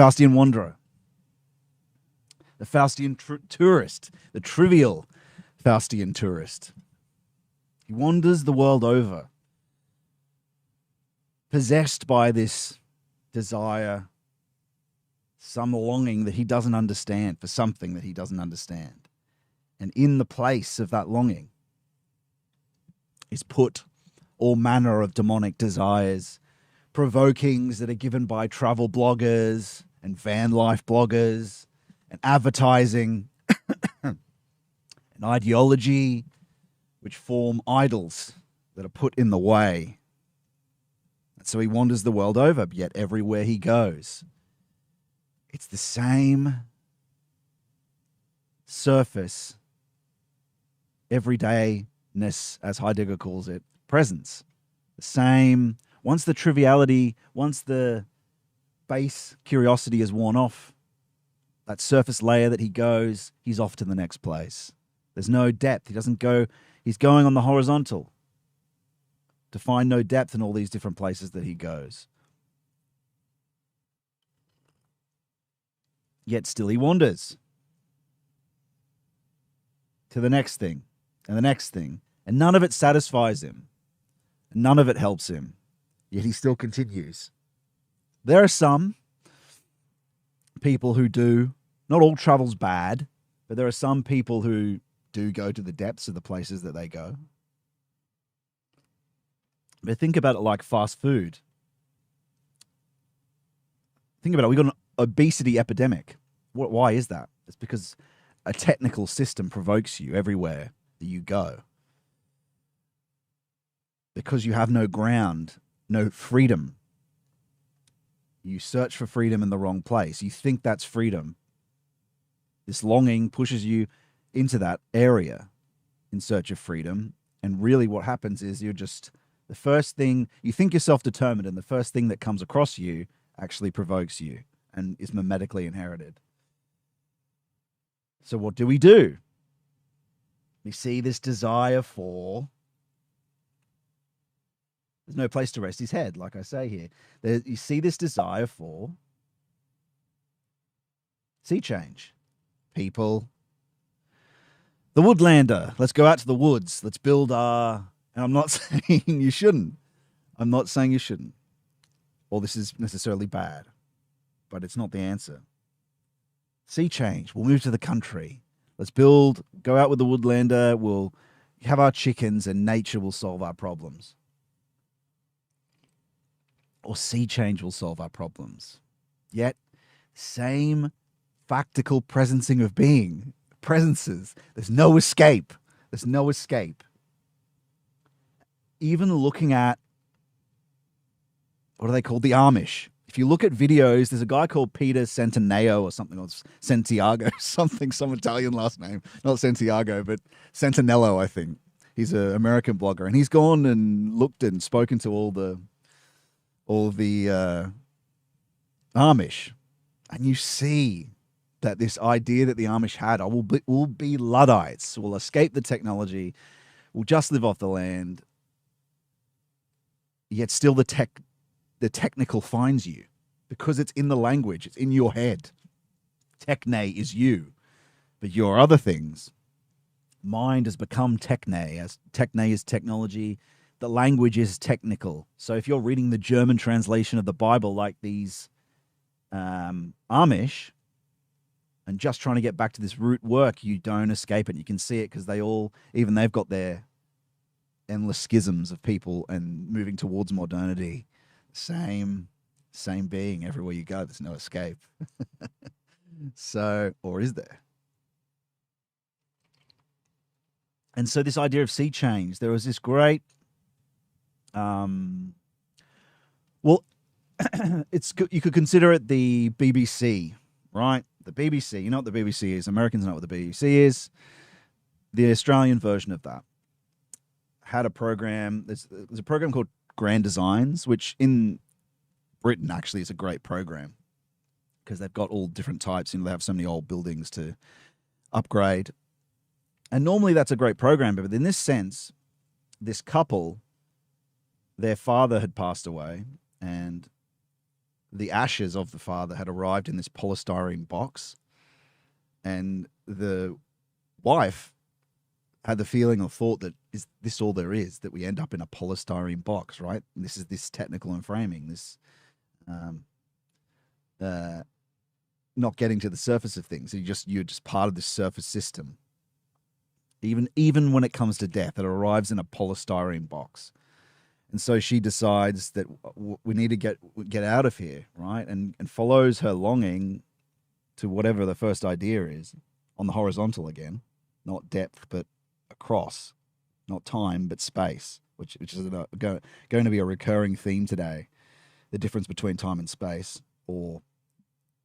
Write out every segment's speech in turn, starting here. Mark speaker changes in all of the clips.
Speaker 1: Faustian wanderer, the Faustian tourist, the trivial Faustian tourist. He wanders the world over, possessed by this desire, some longing that he doesn't understand, for something that he doesn't understand. And in the place of that longing is put all manner of demonic desires, provokings that are given by travel bloggers and van life bloggers and advertising and ideology, which form idols that are put in the way. And so he wanders the world over, yet everywhere he goes, it's the same surface, everydayness, as Heidegger calls it, presence. The same, once the triviality, once the base curiosity is worn off, that surface layer that he goes, he's off to the next place. There's no depth. He doesn't go, he's going on the horizontal to find no depth in all these different places that he goes. Yet still he wanders to the next thing and the next thing, and none of it satisfies him. None of it helps him, yet he still continues. There are some people who do, not all travel's bad, but there are some people who do go to the depths of the places that they go. But think about it like fast food. Think about it. We've got an obesity epidemic. Why is that? It's because a technical system provokes you everywhere that you go. Because you have no ground, no freedom. You search for freedom in the wrong place. You think that's freedom. This longing pushes you into that area in search of freedom. And really what happens is you're just, the first thing, you think you're self-determined, and the first thing that comes across you actually provokes you and is mimetically inherited. So what do? We see this desire for, there's no place to rest his head, like I say here. You see this desire for sea change. People, the woodlander, let's go out to the woods. Let's build our, and I'm not saying you shouldn't. I'm not saying you shouldn't. Or this is necessarily bad, but it's not the answer. Sea change. We'll move to the country. Let's build, go out with the woodlander. We'll have our chickens and nature will solve our problems. Or sea change will solve our problems. Yet, same factical presencing of being. Presences. There's no escape. There's no escape. Even looking at, what are they called? The Amish. If you look at videos, there's a guy called Peter Centineo or something, or Santiago, something, some Italian last name. Not Santiago, but Santinello, I think. He's an American blogger. And he's gone and looked and spoken to all the Amish. And you see that this idea that the Amish had, we'll be Luddites, we'll escape the technology, we'll just live off the land, yet still the technical finds you because it's in the language, it's in your head. Techne is you, but your other things, mind has become techne, as techne is technology, the language is technical. So if you're reading the German translation of the Bible like these Amish, and just trying to get back to this root work, you don't escape it. You can see it because they've got their endless schisms of people and moving towards modernity. Same being everywhere you go. There's no escape. So, or is there? And so this idea of sea change, there was this great, you could consider it the BBC, right? The BBC, you know what the BBC is. Americans know what the BBC is. The Australian version of that had a program. There's a program called Grand Designs, which in Britain actually is a great program because they've got all different types. They have so many old buildings to upgrade. And normally that's a great program. But in this sense, this couple, their father had passed away and the ashes of the father had arrived in this polystyrene box, and the wife had the feeling or thought that, is this all there is, that we end up in a polystyrene box, right? And this is this technical and framing, this not getting to the surface of things. You're just part of this surface system. Even when it comes to death, it arrives in a polystyrene box. And so she decides that we need to get out of here, right? And follows her longing to whatever the first idea is, on the horizontal again, not depth but across, not time but space, which is going to be a recurring theme today. The difference between time and space, or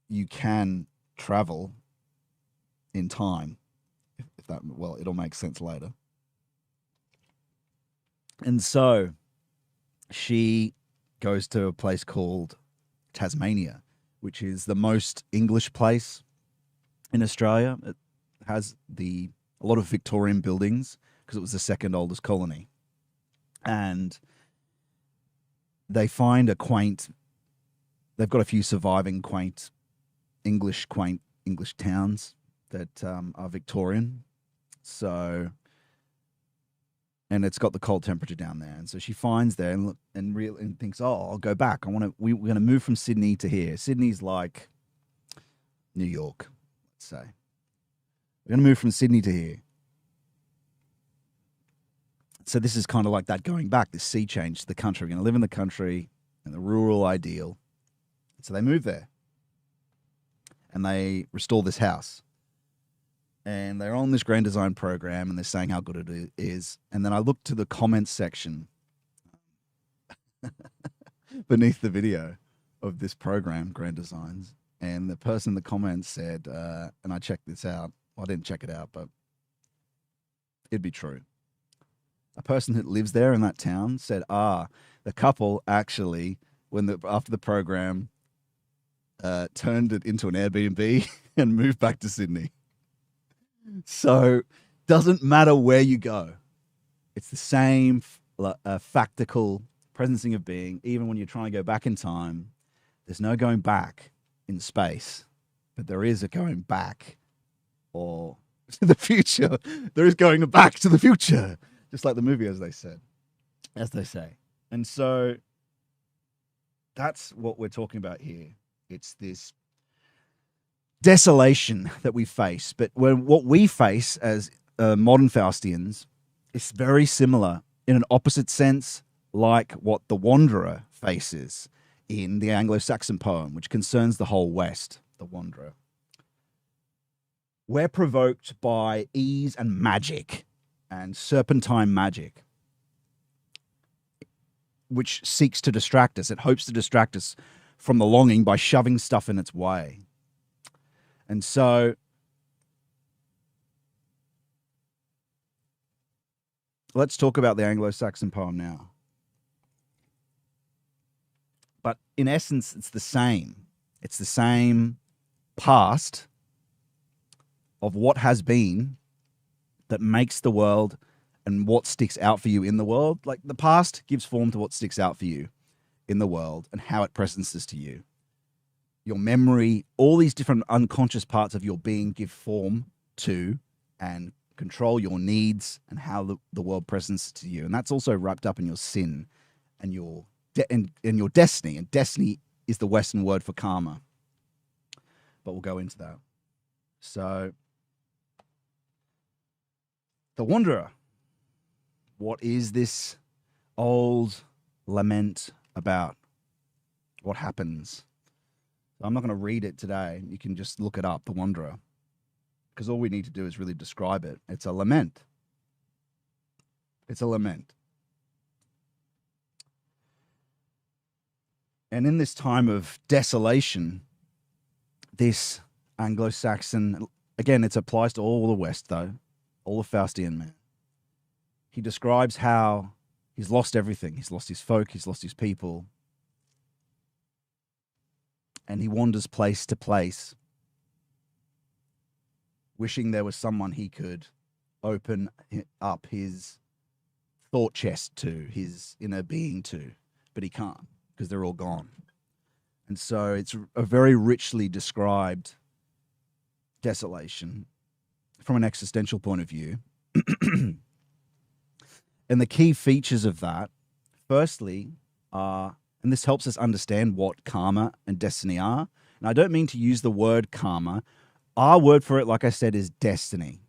Speaker 1: you can travel in time, if that, well, it'll make sense later. And so she goes to a place called Tasmania, which is the most English place in Australia. It has a lot of Victorian buildings because it was the second oldest colony. And they find they've got a few surviving quaint English towns that are Victorian. So, and it's got the cold temperature down there. And so she finds there and thinks, oh, I'll go back. We're going to move from Sydney to here. Sydney's like New York, let's say. We're going to move from Sydney to here. So this is kind of like that going back, this sea change to the country. We're going to live in the country and the rural ideal. So they move there and they restore this house. And they're on this grand design program and they're saying how good it is. And then I looked to the comments section beneath the video of this program, Grand Designs. And the person in the comments said, and I checked this out. Well, I didn't check it out, but it'd be true. A person that lives there in that town said, the couple actually, after the program, turned it into an Airbnb and moved back to Sydney. So doesn't matter where you go. It's the same factical presencing of being. Even when you're trying to go back in time, there's no going back in space, but there is a going back or to the future. There is going back to the future, just like the movie, as they say. And so that's what we're talking about here. It's this desolation that we face, but what we face as modern Faustians is very similar in an opposite sense, like what the Wanderer faces in the Anglo-Saxon poem, which concerns the whole West, the Wanderer. We're provoked by ease and magic and serpentine magic, which seeks to distract us. It hopes to distract us from the longing by shoving stuff in its way. And so let's talk about the Anglo-Saxon poem now. But in essence, it's the same. It's the same past of what has been that makes the world and what sticks out for you in the world. Like the past gives form to what sticks out for you in the world and how it presences to you. Your memory, all these different unconscious parts of your being give form to and control your needs and how the world presents to you. And that's also wrapped up in your sin and your destiny. And destiny is the Western word for karma. But we'll go into that. So, the Wanderer. What is this old lament about? What happens? I'm not going to read it today. You can just look it up, The Wanderer, because all we need to do is really describe it. It's a lament. It's a lament. And in this time of desolation, this Anglo-Saxon, again, it applies to all the West, though, all the Faustian man. He describes how he's lost everything. He's lost his folk, he's lost his people. And he wanders place to place, wishing there was someone he could open up his thought chest to, his inner being to, but he can't because they're all gone. And so it's a very richly described desolation from an existential point of view. And the key features of that, firstly, are, and this helps us understand what karma and destiny are. And I don't mean to use the word karma. Our word for it, like I said, is destiny.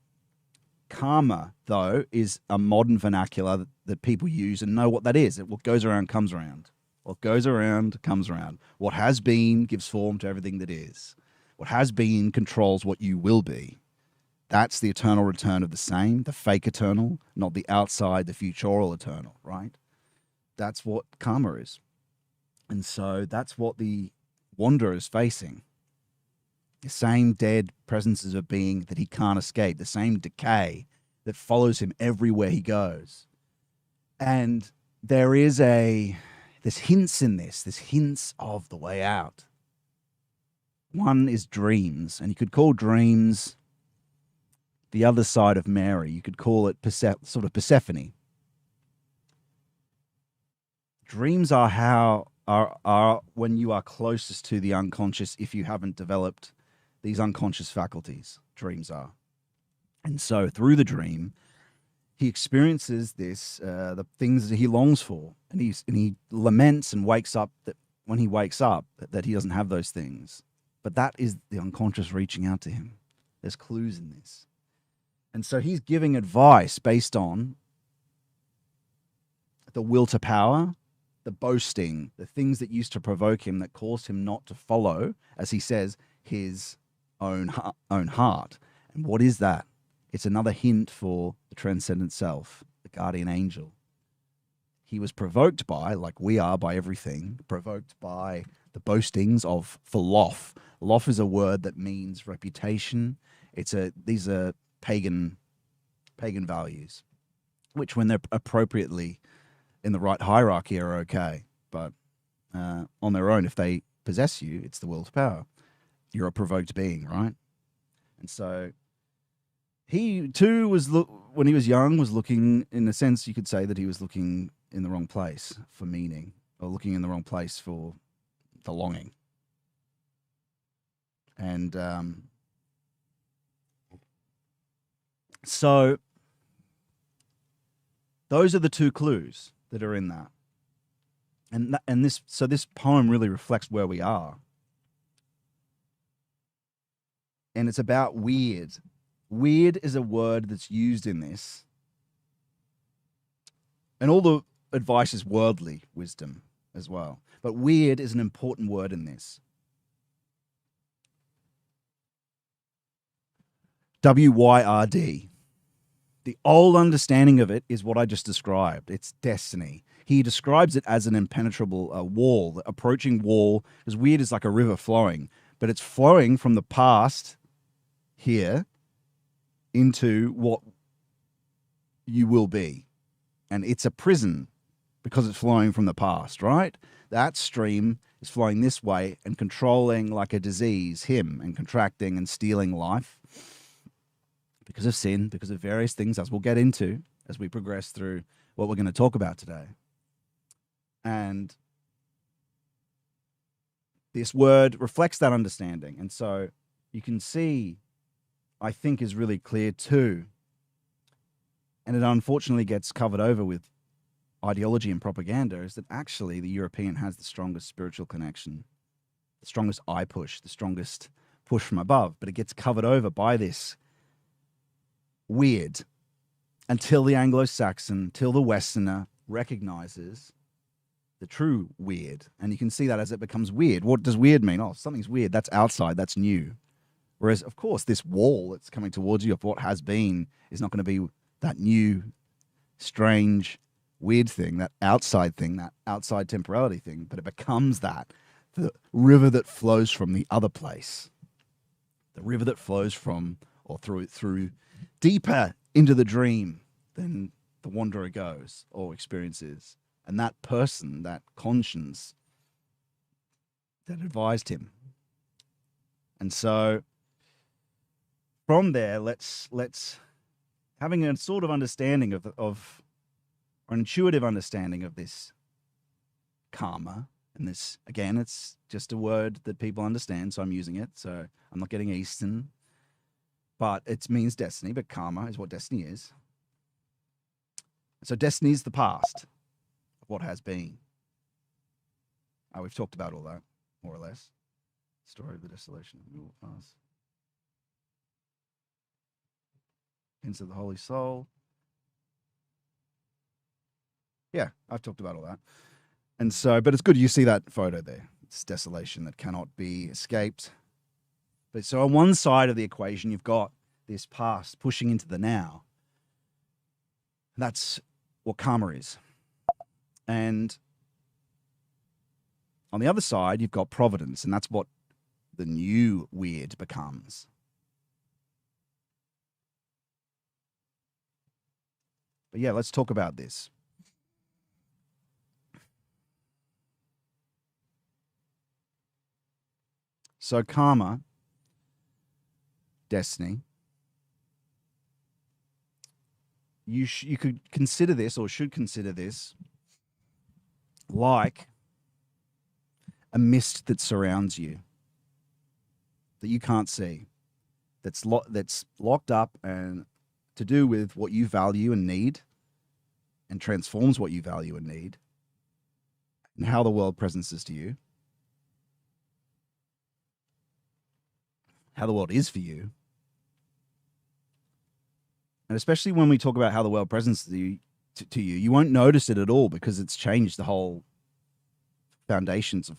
Speaker 1: Karma, though, is a modern vernacular that people use and know what that is. What goes around comes around. What goes around comes around. What has been gives form to everything that is. What has been controls what you will be. That's the eternal return of the same, the fake eternal, not the outside, the futural eternal, right? That's what karma is. And so that's what the wanderer is facing. The same dead presences of being that he can't escape, the same decay that follows him everywhere he goes. And there's hints in this, there's hints of the way out. One is dreams, and you could call dreams the other side of Mary. You could call it sort of Persephone. Dreams are when you are closest to the unconscious if you haven't developed these unconscious faculties. Dreams are. And so through the dream, he experiences this, the things that he longs for. And he laments and wakes up that when he wakes up that he doesn't have those things. But that is the unconscious reaching out to him. There's clues in this. And so he's giving advice based on the will to power, the boasting, the things that used to provoke him that caused him not to follow, as he says, his own heart. And what is that? It's another hint for the transcendent self, the guardian angel. He was provoked by, like we are by everything, provoked by the boastings of Lof. Lof is a word that means reputation. These are pagan values, which when they're appropriately in the right hierarchy are okay. But on their own, if they possess you, it's the will to power. You're a provoked being, right? And so he too when he was young, was looking, in a sense you could say that he was looking in the wrong place for meaning, or looking in the wrong place for the longing. And so those are the two clues that are in that. And this poem really reflects where we are. And it's about Wyrd. Wyrd is a word that's used in this. And all the advice is worldly wisdom as well. But Wyrd is an important word in this. W-Y-R-D. The old understanding of it is what I just described. It's destiny. He describes it as an impenetrable wall, approaching wall, because Wyrd is like a river flowing, but it's flowing from the past here into what you will be. And it's a prison because it's flowing from the past, right? That stream is flowing this way and controlling like a disease him, and contracting and stealing life because of sin, because of various things, as we'll get into as we progress through what we're going to talk about today. And this word reflects that understanding. And so you can see, I think, is really clear too. And it unfortunately gets covered over with ideology and propaganda, is that actually the European has the strongest spiritual connection, the strongest eye push, the strongest push from above. But it gets covered over by this Wyrd until the Anglo-Saxon, till the Westerner recognizes the true Wyrd. And you can see that as it becomes weird. What does weird mean? Oh, something's weird. That's outside. That's new. Whereas, of course, this wall that's coming towards you of what has been is not going to be that new, strange, weird thing, that outside temporality thing, but it becomes that, the river that flows from the other place, the river that flows from or through deeper into the dream than the wanderer goes or experiences. And that person, that conscience that advised him. And so from there, let's having a sort of understanding of or an intuitive understanding of this karma And this, again, it's just a word that people understand, so I'm using it. So I'm not getting Eastern, but it means destiny, but karma is what destiny is. So destiny is the past of what has been. We've talked about all that, more or less. Story of the desolation of the past. Hints of the Holy Soul. Yeah, I've talked about all that. And so, but it's good you see that photo there. It's desolation that cannot be escaped. But so on one side of the equation, you've got this past pushing into the now. That's what karma is. And on the other side, you've got providence, and that's what the new Wyrd becomes. But yeah, let's talk about this. So karma, destiny, you could consider this, or should consider this, like a mist that surrounds you, that you can't see, that's locked up and to do with what you value and need, and transforms what you value and need, and how the world presents to you, how the world is for you. And especially when we talk about how the world presents to you, you won't notice it at all because it's changed the whole foundations of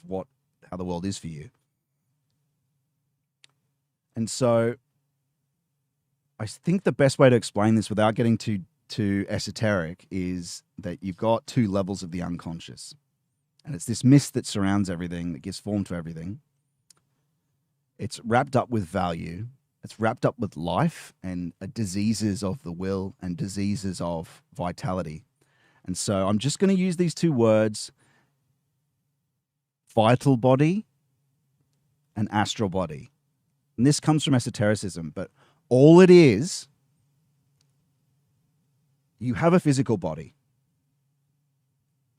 Speaker 1: how the world is for you. And so I think the best way to explain this without getting too esoteric is that you've got two levels of the unconscious. And it's this mist that surrounds everything, that gives form to everything. It's wrapped up with value. It's wrapped up with life and diseases of the will and diseases of vitality. And so I'm just going to use these two words, vital body and astral body. And this comes from esotericism, but all it is, you have a physical body,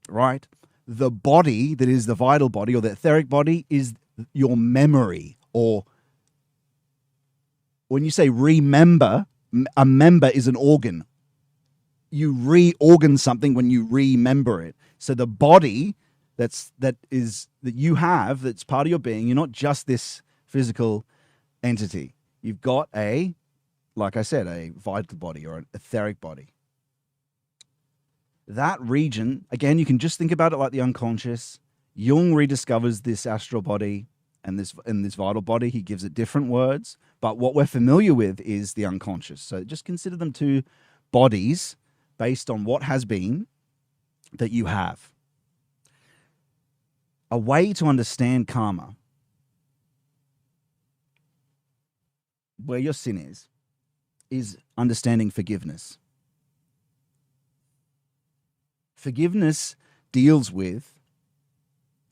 Speaker 1: right? The body that is the vital body or the etheric body is your memory. Or when you say remember, a member is an organ. You reorgan something when you remember it. So the body that you have, that's part of your being, you're not just this physical entity. You've got like I said, a vital body or an etheric body. That region, again, you can just think about it like the unconscious. Jung rediscovers this astral body and this vital body. He gives it different words, but what we're familiar with is the unconscious. So just consider them two bodies based on what has been that you have. A way to understand karma, where your sin is understanding forgiveness. Forgiveness deals with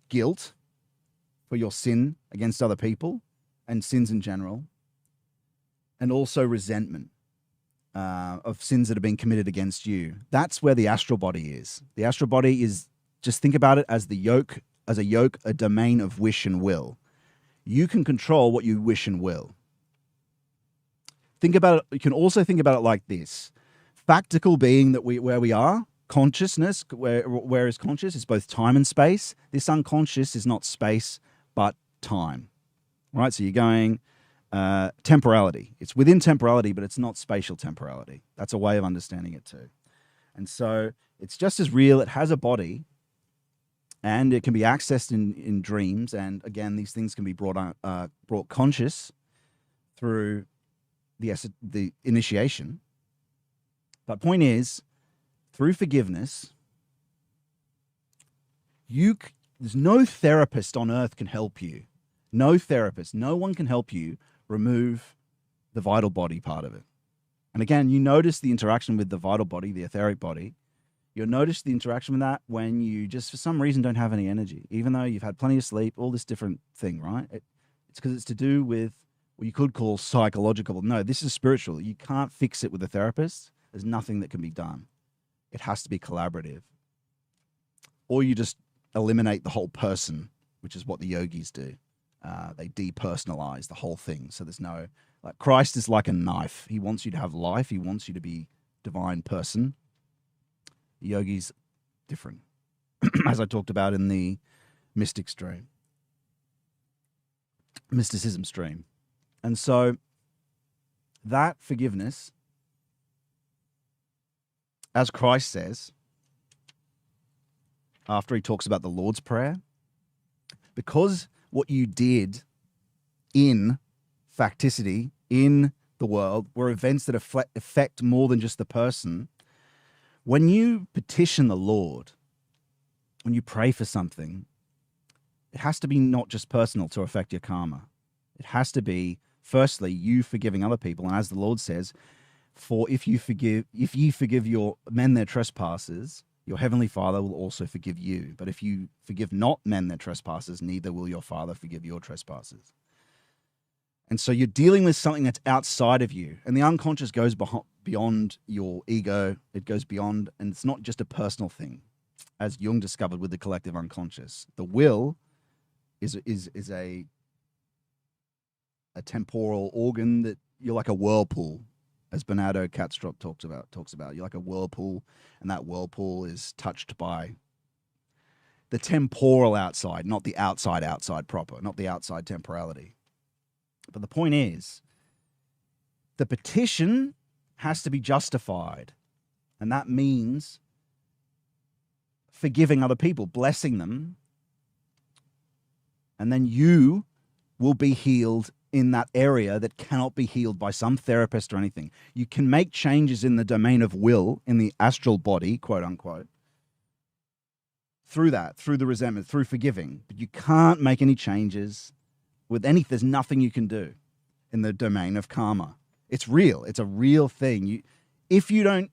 Speaker 1: guilt for your sin against other people and sins in general, and also resentment of sins that have been committed against you. That's where the astral body is. The astral body is, just think about it as a domain of wish and will. You can control what you wish and will. Think about it. You can also think about it like this: factical being where we are, consciousness, where is conscious is both time and space. This unconscious is not space but time, right? So you're going temporality. It's within temporality, but it's not spatial temporality. That's a way of understanding it too. And so it's just as real. It has a body, and it can be accessed in dreams. And again, these things can be brought conscious through the initiation. But point is, through forgiveness, there's no therapist on earth can help you. No therapist, no one can help you remove the vital body part of it. And again, you notice the interaction with the vital body, the etheric body. You'll notice the interaction with that when you just, for some reason, don't have any energy, even though you've had plenty of sleep, all this different thing, right? It's because it's to do with what you could call psychological. No, this is spiritual. You can't fix it with a therapist. There's nothing that can be done. It has to be collaborative. Or you just eliminate the whole person, which is what the yogis do. They depersonalize the whole thing. So there's no, like, Christ is like a knife. He wants you to have life. He wants you to be divine person. The yogis, different, as I talked about in the mystic stream, mysticism stream. And so that forgiveness, as Christ says, after he talks about the Lord's Prayer, because what you did in facticity, in the world, were events that affect more than just the person. When you petition the Lord, when you pray for something, it has to be not just personal to affect your karma. It has to be, firstly, you forgiving other people. And as the Lord says, for if you forgive your men their trespasses, your heavenly Father will also forgive you. But if you forgive not men their trespasses, neither will your Father forgive your trespasses. And so you're dealing with something that's outside of you. And the unconscious goes beyond your ego. It goes beyond, and it's not just a personal thing, as Jung discovered with the collective unconscious. The will is a temporal organ that you're like a whirlpool, as Bernardo Kastrup talks about. You're like a whirlpool, and that whirlpool is touched by the temporal outside, not the outside proper, not the outside temporality. But the point is, the petition has to be justified. And that means forgiving other people, blessing them. And then you will be healed in that area that cannot be healed by some therapist or anything. You can make changes in the domain of will, in the astral body, quote unquote, through that, through the resentment, through forgiving. But you can't make any changes with there's nothing you can do in the domain of karma. It's real. It's a real thing. If you don't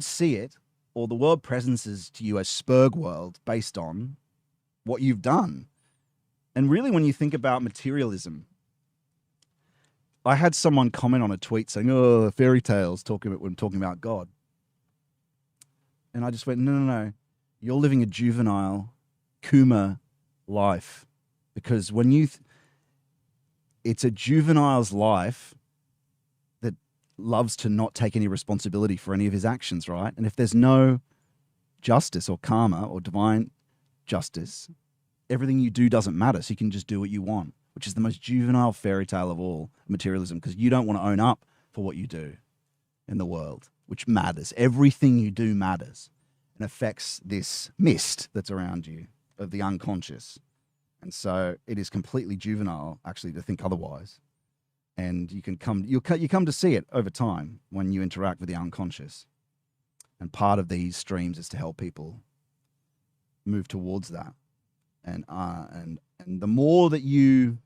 Speaker 1: see it, or the world presences to you a Spurg world based on what you've done. And really, when you think about materialism, I had someone comment on a tweet saying, "Oh, fairy tales," when talking about God. And I just went, no. You're living a juvenile Kuma life. Because when it's a juvenile's life that loves to not take any responsibility for any of his actions, right? And if there's no justice or karma or divine justice, everything you do doesn't matter. So you can just do what you want, which is the most juvenile fairy tale of all, materialism, because you don't want to own up for what you do in the world, which matters. Everything you do matters and affects this mist that's around you of the unconscious. And so it is completely juvenile, actually, to think otherwise. And you come to see it over time when you interact with the unconscious. And part of these streams is to help people move towards that. And the more that you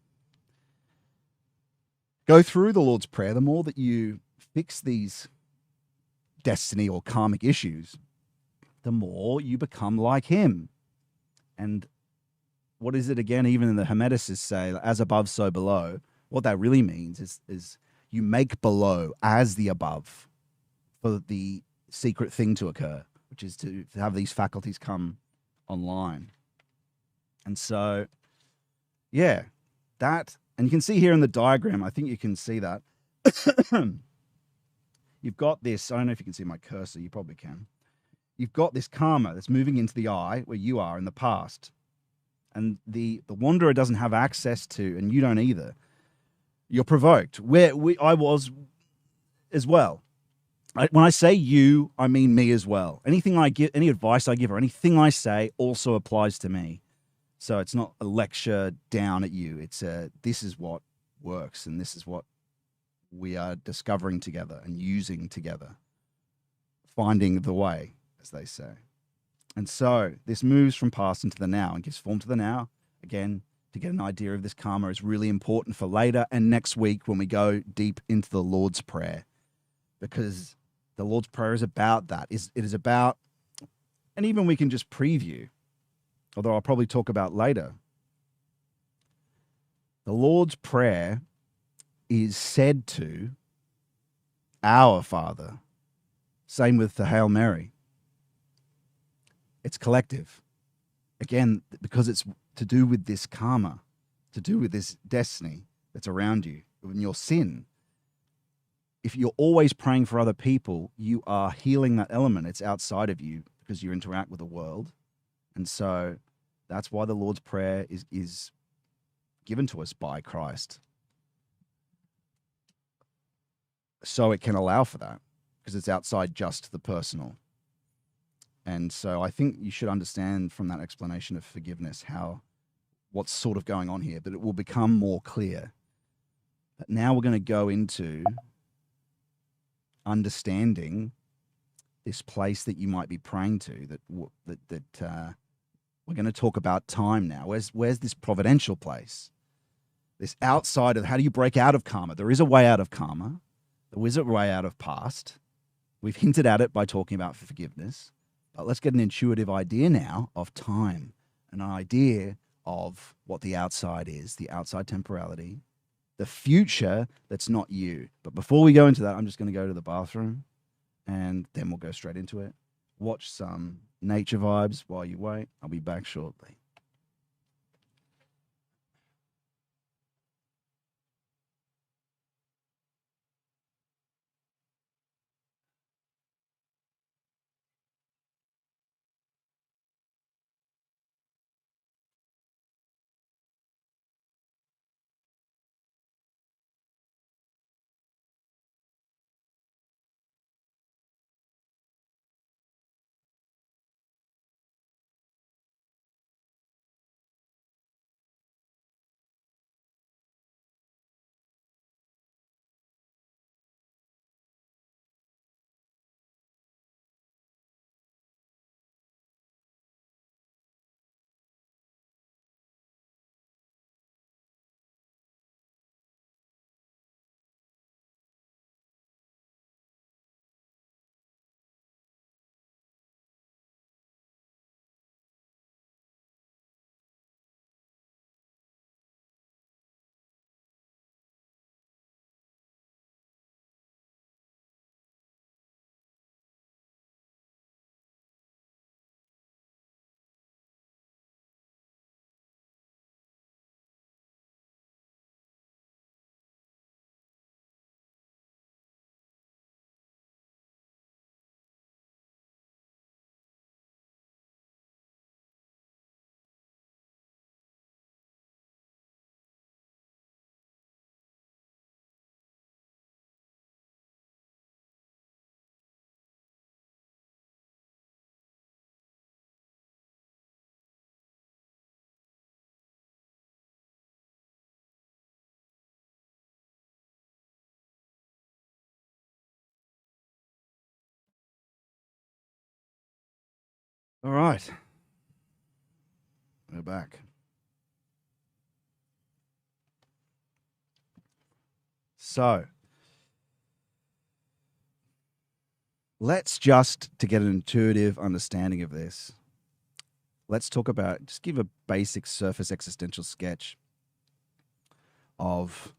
Speaker 1: go through the Lord's Prayer, the more that you fix these destiny or karmic issues, the more you become like him. And what is it again? Even in the Hermeticists say, as above, so below. What that really means is you make below as the above for the secret thing to occur, which is to have these faculties come online. And so, yeah, that, and you can see here in the diagram, I think you can see that. You've got this, I don't know if you can see my cursor, you probably can. You've got this karma that's moving into the eye where you are in the past. And the wanderer doesn't have access to, and you don't either. You're provoked. I was as well. When I say you, I mean me as well. Anything I give, any advice I give, or anything I say also applies to me. So it's not a lecture down at you. It's this is what works, and this is what we are discovering together and using together, finding the way, as they say. And so this moves from past into the now and gives form to the now. Again, to get an idea of this karma is really important for later and next week when we go deep into the Lord's Prayer, because the Lord's Prayer is about that. It is about, and even we can just preview, although I'll probably talk about later. The Lord's Prayer is said to our Father. Same with the Hail Mary. It's collective. again, because it's to do with this karma, to do with this destiny that's around you, in your sin. If you're always praying for other people, you are healing that element. It's outside of you because you interact with the world. And so that's why the Lord's Prayer is given to us by Christ. So it can allow for that because it's outside just the personal. And so I think you should understand from that explanation of forgiveness what's sort of going on here, but it will become more clear. But now we're going to go into understanding this place that you might be praying to. We're going to talk about time now. Where's this providential place? This outside of how do you break out of karma? There is a way out of karma. There is a way out of past. We've hinted at it by talking about forgiveness. But let's get an intuitive idea now of time, an idea of what the outside is, the outside temporality, the future that's not you. But before we go into that, I'm just going to go to the bathroom and then we'll go straight into it. Watch some nature vibes while you wait. I'll be back shortly. All right. We're back. So let's just, to get an intuitive understanding of this, let's talk about, just give a basic surface existential sketch of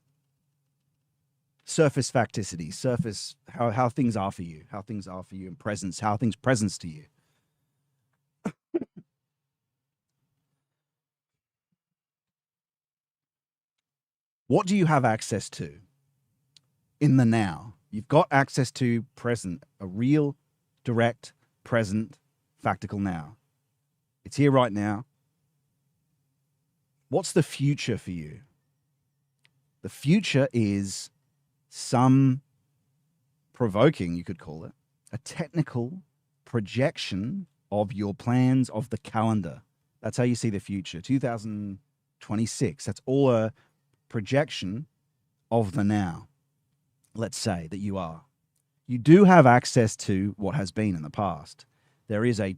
Speaker 1: surface facticity, surface, how things are for you, in presence, how things presence to you. What do you have access to in the now? You've got access to present, a real, direct, present, factical now. It's here right now. What's the future for you? The future is some provoking, you could call it, a technical projection of your plans of the calendar. That's how you see the future. 2026. That's all a projection of the now. Let's say that you are. You do have access to what has been in the past. There is a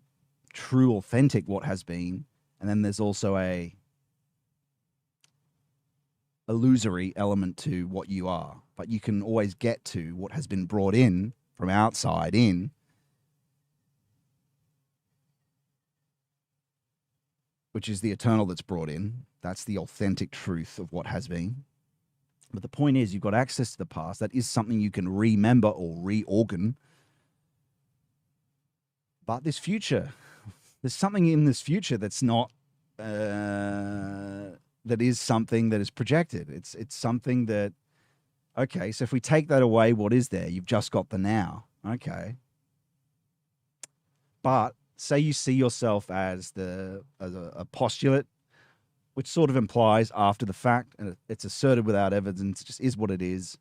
Speaker 1: true, authentic what has been, and then there's also a illusory element to what you are. But you can always get to what has been brought in from outside in, which is the eternal that's brought in. That's the authentic truth of what has been. But the point is, you've got access to the past. That is something you can remember or reorgan. But this future, there's something in this future that's not, that is something that is projected. It's something that, okay, so if we take that away, what is there? You've just got the now. Okay. But say you see yourself as a postulate, which sort of implies after the fact, and it's asserted without evidence, it just is what it is.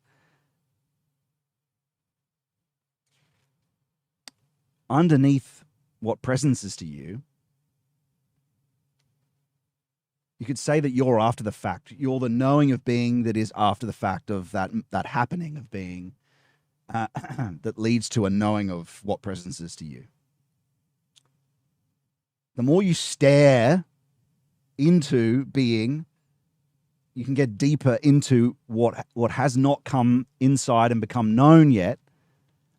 Speaker 1: Underneath what presence is to you, you could say that you're after the fact. You're the knowing of being that is after the fact of that happening of being that leads to a knowing of what presence is to you. The more you stare into being, you can get deeper into what has not come inside and become known yet,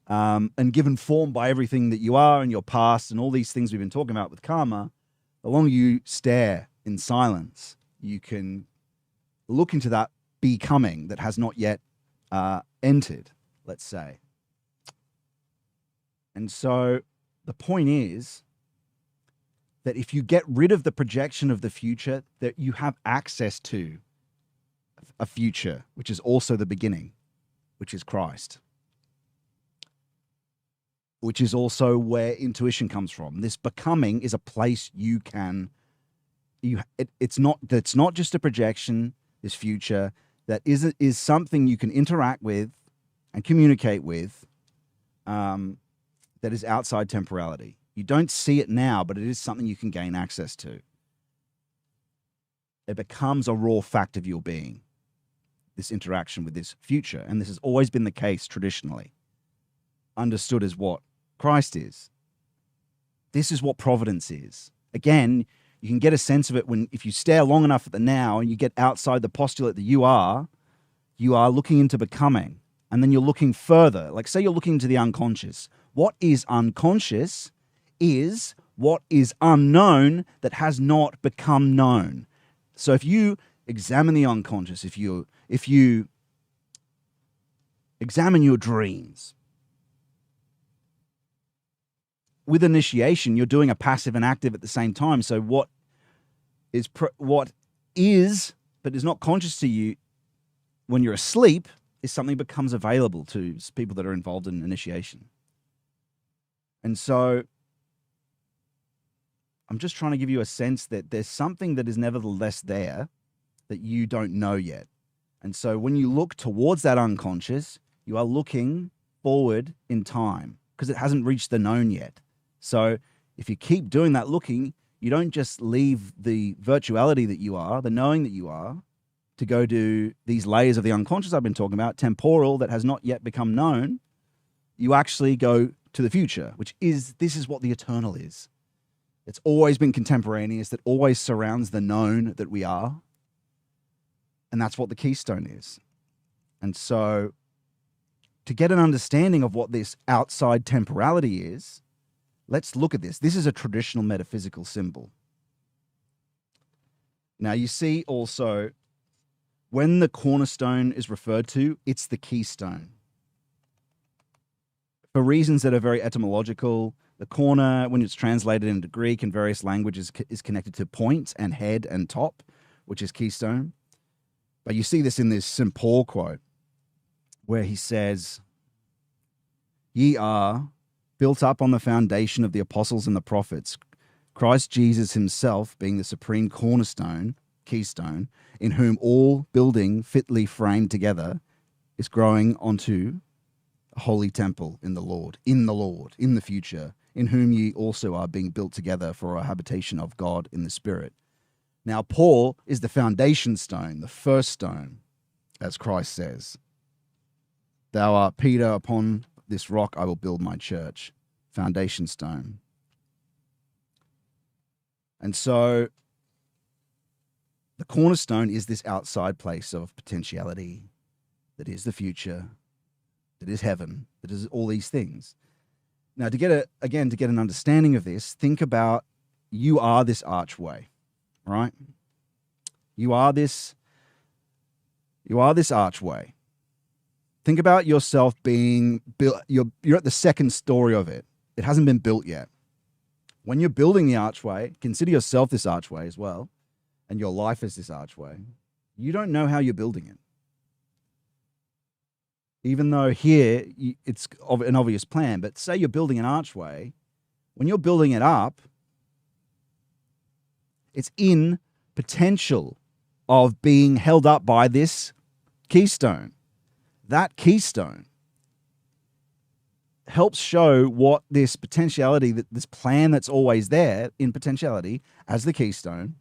Speaker 1: and given form by everything that you are and your past and all these things we've been talking about with karma. The longer you stare in silence, you can look into that becoming that has not yet entered, let's say. And so the point is that if you get rid of the projection of the future, that you have access to a future, which is also the beginning, which is Christ, which is also where intuition comes from. This becoming is a place you can, it's not just a projection, this future, that is something you can interact with and communicate with, that is outside temporality. You don't see it now, but it is something you can gain access to. It becomes a raw fact of your being, this interaction with this future. And this has always been the case traditionally, understood as what Christ is. This is what providence is. Again, you can get a sense of it if you stare long enough at the now and you get outside the postulate that you are looking into becoming. And then you're looking further. Like say you're looking into the unconscious. What is unconscious is what is unknown that has not become known. So if you examine the unconscious, if you examine your dreams, with initiation, you're doing a passive and active at the same time. So what is but is not conscious to you when you're asleep is something that becomes available to people that are involved in initiation. And so I'm just trying to give you a sense that there's something that is nevertheless there that you don't know yet. And so when you look towards that unconscious, you are looking forward in time because it hasn't reached the known yet. So if you keep doing that looking, you don't just leave the virtuality that you are, the knowing that you are, to go to these layers of the unconscious I've been talking about, temporal, that has not yet become known. You actually go to the future, this is what the eternal is. It's always been contemporaneous, that always surrounds the known that we are. And that's what the Keystone is. And so to get an understanding of what this outside temporality is, let's look at this. This is a traditional metaphysical symbol. Now you see also, when the cornerstone is referred to, it's the keystone. For reasons that are very etymological, the corner, when it's translated into Greek and various languages, is connected to point and head and top, which is keystone. But you see this in this St. Paul quote, where he says, "Ye are built up on the foundation of the apostles and the prophets, Christ Jesus himself being the supreme cornerstone, keystone, in whom all building fitly framed together is growing onto a holy temple in the Lord, in the future, in whom ye also are being built together for a habitation of God in the Spirit." Now, Paul is the foundation stone, the first stone, as Christ says. "Thou art Peter, upon this rock I will build my church," foundation stone. And so the cornerstone is this outside place of potentiality that is the future, that is heaven, that is all these things. Now, to get an understanding of this, think about you are this archway, right? You are this archway. Think about yourself being built. You're at the second story of it. It hasn't been built yet. When you're building the archway, consider yourself this archway as well, and your life as this archway. You don't know how you're building it. Even though here it's an obvious plan, but say you're building an archway, when you're building it up, it's in potential of being held up by this keystone. That keystone helps show what this potentiality, this plan that's always there in potentiality as the keystone,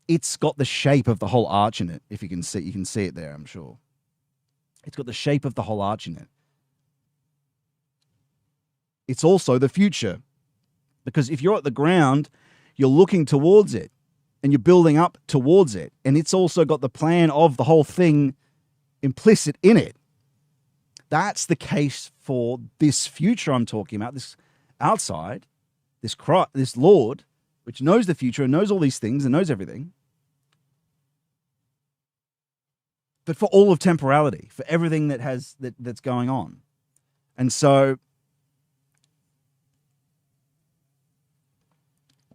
Speaker 1: it's got the shape of the whole arch in it. If you can see it there, I'm sure. It's got the shape of the whole arch in it. It's also the future. Because if you're at the ground, you're looking towards it and you're building up towards it. And it's also got the plan of the whole thing implicit in it. That's the case for this future I'm talking about, this outside, this Lord, which knows the future and knows all these things and knows everything. But for all of temporality, for everything that's going on. And so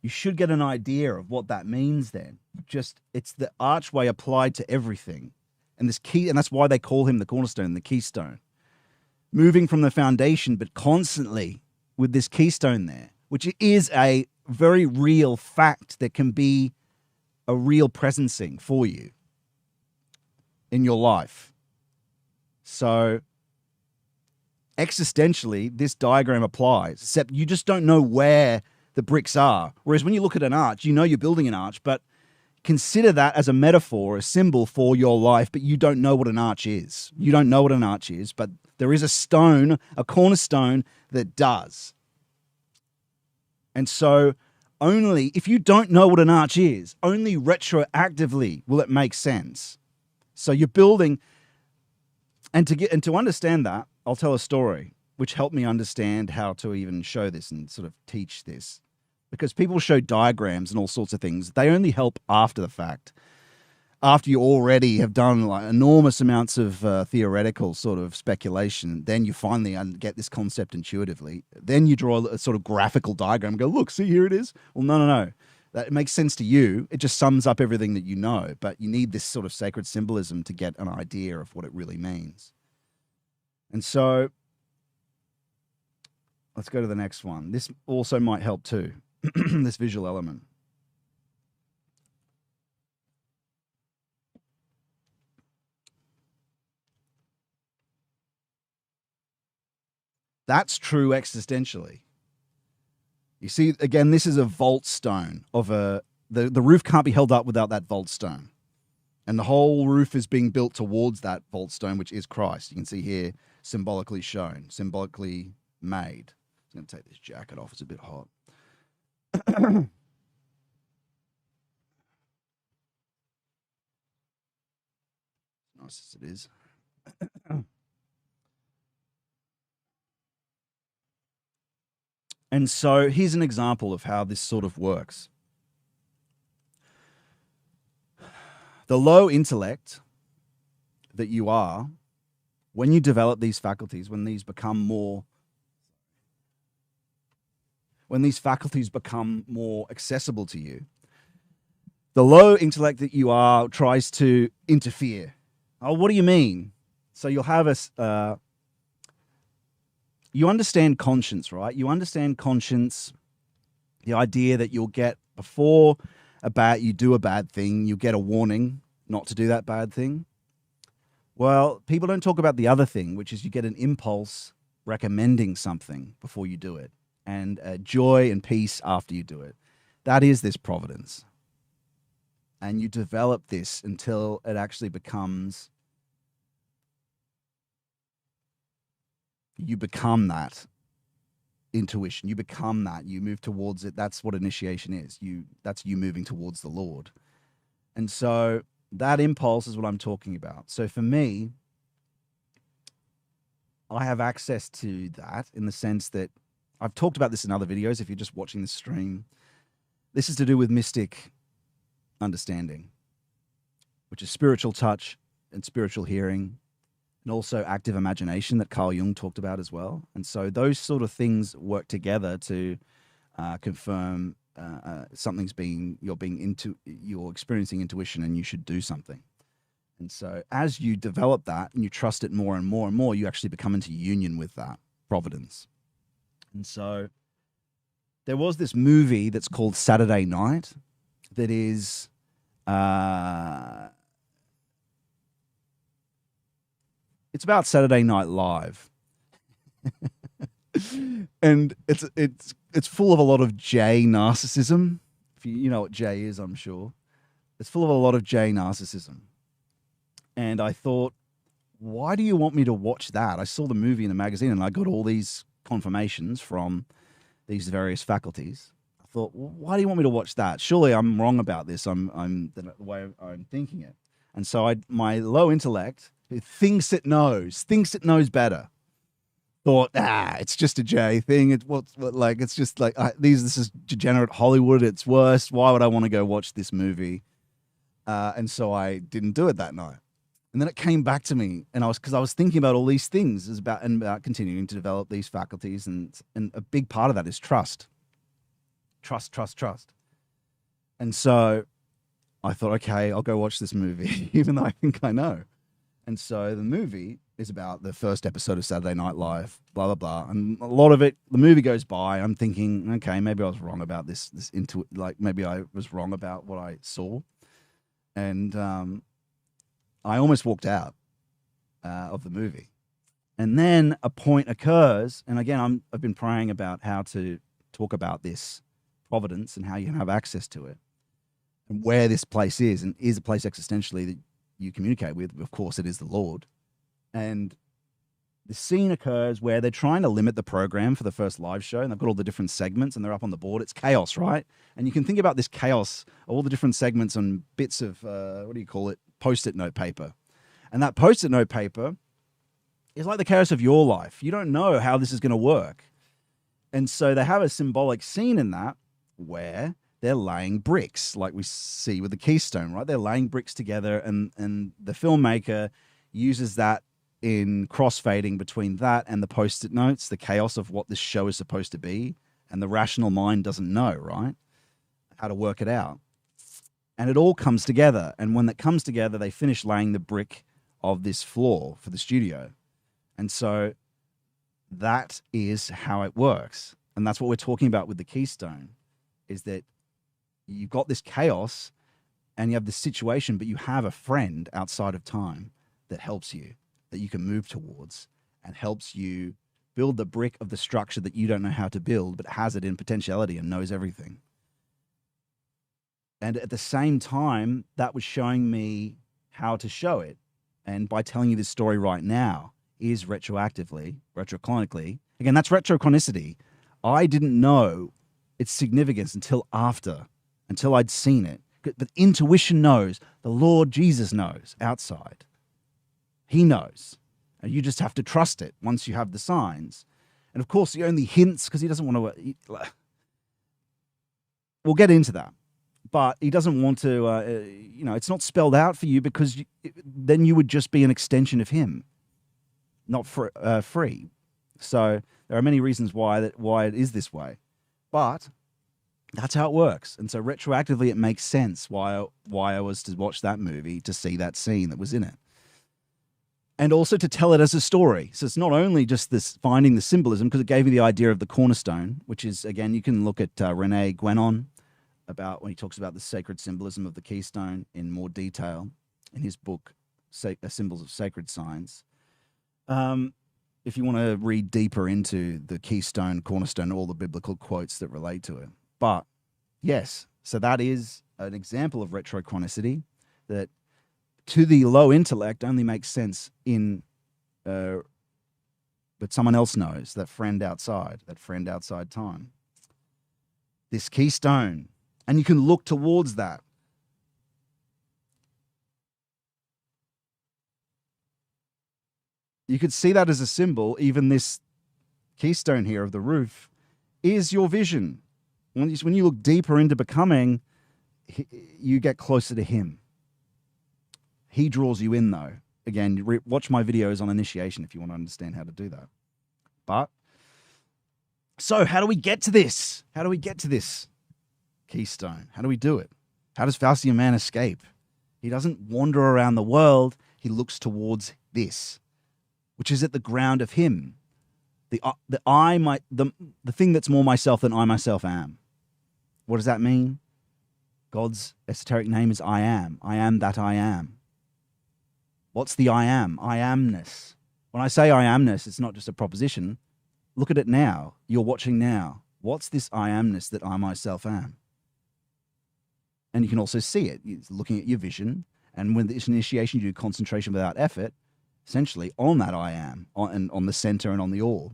Speaker 1: you should get an idea of what that means then. It's the archway applied to everything. And that's why they call him the cornerstone, the keystone. Moving from the foundation, but constantly with this keystone there, which is a very real fact that can be a real presencing for you in your life. So existentially, this diagram applies, except you just don't know where the bricks are. Whereas when you look at an arch, you know you're building an arch, but consider that as a metaphor, a symbol for your life, but you don't know what an arch is. You don't know what an arch is, but there is a stone, a cornerstone that does. And so only if you don't know what an arch is, only retroactively will it make sense. So you're building, and to understand that, I'll tell a story which helped me understand how to even show this and sort of teach this. Because people show diagrams and all sorts of things. They only help after the fact. After you already have done like enormous amounts of theoretical sort of speculation, then you finally get this concept intuitively. Then you draw a sort of graphical diagram and go, look, see, here it is. Well, no. That makes sense to you. It just sums up everything that you know. But you need this sort of sacred symbolism to get an idea of what it really means. And so let's go to the next one. This also might help too, this visual element. That's true existentially. You see, again, this is a vault stone of the roof can't be held up without that vault stone. And the whole roof is being built towards that vault stone, which is Christ. You can see here, symbolically shown, symbolically made. I'm going to take this jacket off. It's a bit hot. Nice as it is. And so here's an example of how this sort of works. The low intellect that you are, when you develop these faculties, when these faculties become more accessible to you, the low intellect that you are tries to interfere. Oh, what do you mean? So you'll have you understand conscience, right? You understand conscience, the idea that you'll get before you do a bad thing, you get a warning not to do that bad thing. Well, people don't talk about the other thing, which is you get an impulse recommending something before you do it, and joy and peace after you do it. That is this providence. And you develop this until it actually becomes, you become that intuition. You become that. You move towards it. That's what initiation is. That's you moving towards the Lord. And so that impulse is what I'm talking about. So for me, I have access to that in the sense that I've talked about this in other videos. If you're just watching the stream, this is to do with mystic understanding, which is spiritual touch and spiritual hearing, and also active imagination that Carl Jung talked about as well. And so those sort of things work together to confirm you're experiencing intuition and you should do something. And so as you develop that and you trust it more and more and more, you actually become into union with that providence. And so there was this movie that's called Saturday Night that is it's about Saturday Night Live. And it's full of a lot of J narcissism. If you know what J is, I'm sure. It's full of a lot of J narcissism. And I thought, why do you want me to watch that? I saw the movie in the magazine and I got all these confirmations from these various faculties. I thought, well, why do you want me to watch that? Surely I'm wrong about this. I'm the way I'm thinking it. And so my low intellect, who thinks it knows better, thought, it's just a J thing. This is degenerate Hollywood. It's worse. Why would I want to go watch this movie? And so I didn't do it that night. And then it came back to me, and I was thinking about all these things about continuing to develop these faculties, and a big part of that is trust. Trust. And so I thought, okay, I'll go watch this movie, even though I think I know. And so the movie is about the first episode of Saturday Night Live, blah, blah, blah. And a lot of it, the movie goes by. I'm thinking, okay, maybe I was wrong about maybe I was wrong about what I saw. And I almost walked out of the movie. And then a point occurs. And again, I've been praying about how to talk about this providence and how you can have access to it and where this place is, and is a place existentially that you communicate with. Of course, it is the Lord. And the scene occurs where they're trying to limit the program for the first live show, and they've got all the different segments and they're up on the board. It's chaos, right? And you can think about this chaos, all the different segments and bits of, Post-it note paper. And that Post-it note paper is like the chaos of your life. You don't know how this is going to work. And so they have a symbolic scene in that where they're laying bricks, like we see with the Keystone, right? They're laying bricks together, and the filmmaker uses that in crossfading between that and the Post-it notes, the chaos of what this show is supposed to be. And the rational mind doesn't know, right, how to work it out. And it all comes together. And when that comes together, they finish laying the brick of this floor for the studio. And so that is how it works. And that's what we're talking about with the Keystone, is that you've got this chaos and you have this situation, but you have a friend outside of time that helps you, that you can move towards, and helps you build the brick of the structure that you don't know how to build, but has it in potentiality and knows everything. And at the same time, that was showing me how to show it. And by telling you this story right now is retrochronically. Again, that's retrochronicity. I didn't know its significance until I'd seen it. But intuition knows. The Lord Jesus knows outside. He knows. And you just have to trust it once you have the signs. And of course, he only hints because he doesn't want to... We'll get into that. But he doesn't want to, it's not spelled out for you, because then you would just be an extension of him, not free. So there are many reasons why it is this way. But that's how it works. And so retroactively, it makes sense why I was to watch that movie, to see that scene that was in it. And also to tell it as a story. So it's not only just this finding the symbolism, because it gave me the idea of the cornerstone, which is, again, you can look at Rene Guénon, about when he talks about the sacred symbolism of the Keystone in more detail in his book, Symbols of Sacred Signs. If you want to read deeper into the Keystone, cornerstone, all the biblical quotes that relate to it. But yes, so that is an example of retrochronicity that to the low intellect only makes sense but someone else knows, that friend outside time. This Keystone. And you can look towards that. You could see that as a symbol. Even this Keystone here of the roof is your vision. When you look deeper into becoming, you get closer to him. He draws you in, though. Again, watch my videos on initiation if you want to understand how to do that. But So how do we get to this? How do we get to this keystone? How do we do it? How does Faustian man escape? He doesn't wander around the world. He looks towards this, which is at the ground of him. The thing that's more myself than I myself am. What does that mean? God's esoteric name is I am. I am that I am. What's the I am? I amness. When I say I amness, it's not just a proposition. Look at it now. You're watching now. What's this I amness that I myself am? And you can also see it. You're looking at your vision. And when this initiation, you do concentration without effort, essentially on that I am, on the center and on the all.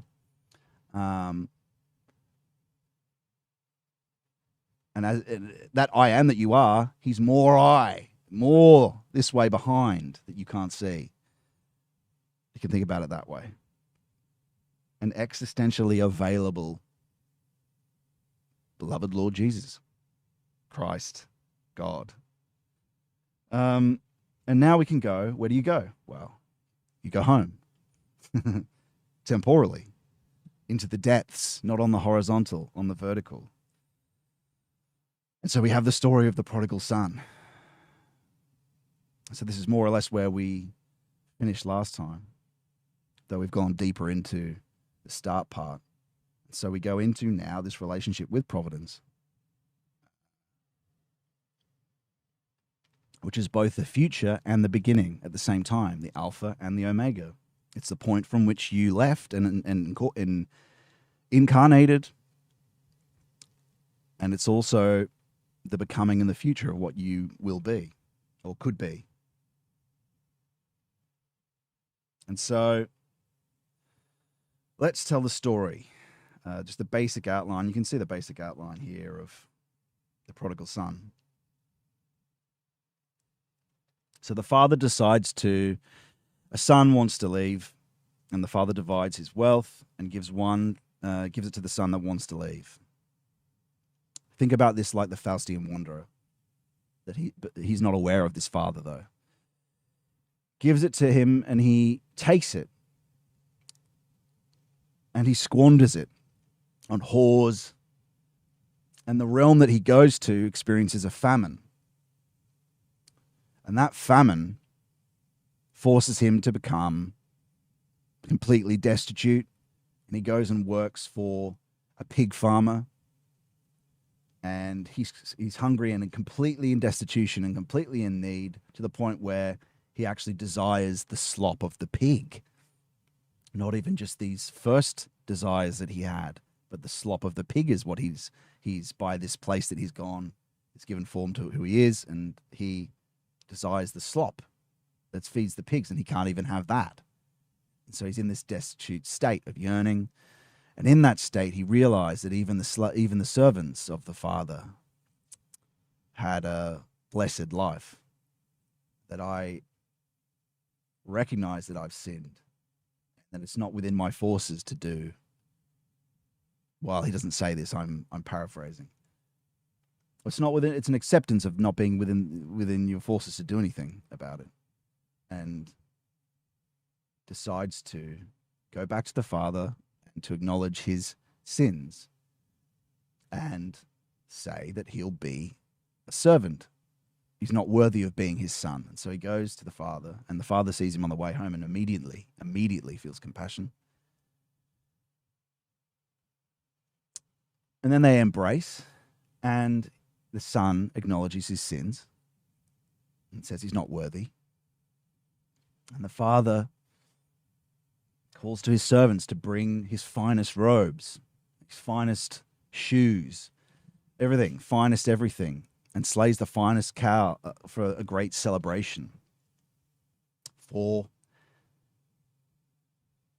Speaker 1: And as that I am that you are, he's more this way behind that you can't see. You can think about it that way. And existentially available, beloved Lord Jesus, Christ, God. And now we can go, where do you go? Well, you go home, temporally, into the depths, not on the horizontal, on the vertical. And so we have the story of the prodigal son. So this is more or less where we finished last time, though we've gone deeper into the start part. So we go into now this relationship with Providence, which is both the future and the beginning at the same time, the Alpha and the Omega. It's the point from which you left and incarnated, and it's also the becoming and the future of what you will be or could be. And so let's tell the story, just the basic outline. You can see the basic outline here of the prodigal son. So the father decides a son wants to leave, and the father divides his wealth and gives it to the son that wants to leave. Think about this like the Faustian wanderer, but he's not aware of this father though. Gives it to him, and he takes it, and he squanders it on whores, and the realm that he goes to experiences a famine. And that famine forces him to become completely destitute, and he goes and works for a pig farmer, and he's hungry and completely in destitution and completely in need, to the point where he actually desires the slop of the pig. Not even just these first desires that he had, but the slop of the pig is what he's by this place that he's gone. It's given form to who he is, and he desires the slop that feeds the pigs, and he can't even have that. And so he's in this destitute state of yearning. And in that state, he realized that even the servants of the father had a blessed life, that I recognize that I've sinned, that it's not within my forces to do. Well, he doesn't say this, I'm paraphrasing. It's not within, it's an acceptance of not being within your forces to do anything about it. And decides to go back to the father and to acknowledge his sins and say that he'll be a servant. He's not worthy of being his son. And so he goes to the father, and the father sees him on the way home and immediately feels compassion. And then they embrace, and the son acknowledges his sins and says he's not worthy. And the father calls to his servants to bring his finest robes, his finest shoes, everything, finest everything, and slays the finest cow for a great celebration. For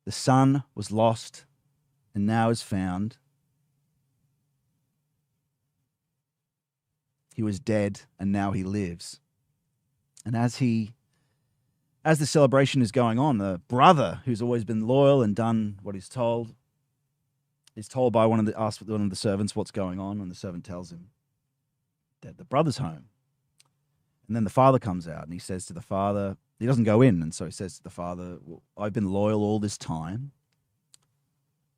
Speaker 1: the son was lost and now is found. He was dead and now he lives. And as the celebration is going on, the brother, who's always been loyal and done what he's told, is told by one of the servants what's going on, and the servant tells him that the brother's home. And then the father comes out, and he says to the father, he doesn't go in, and so he says to the father, well, I've been loyal all this time.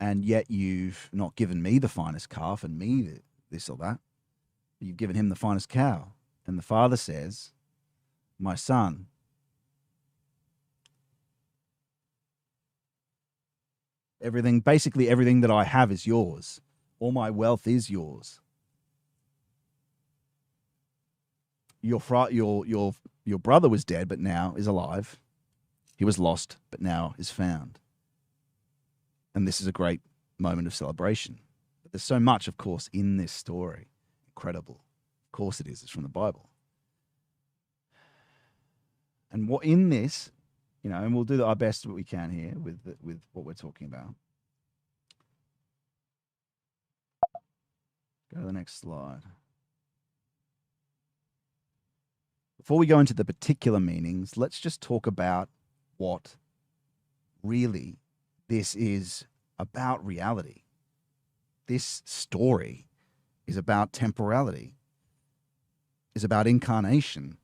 Speaker 1: and yet you've not given me the finest calf and me this or that. You've given him the finest cow. And the father says, my son, basically everything that I have is yours. All my wealth is yours. Your brother was dead, but now is alive. He was lost, but now is found. And this is a great moment of celebration. But there's so much, of course, in this story. Incredible. Of course it is. It's from the Bible. And what in this, and we'll do our best what we can here with what we're talking about. Go to the next slide. Before we go into the particular meanings, let's just talk about what really this is about reality. This story is about temporality, is about incarnation,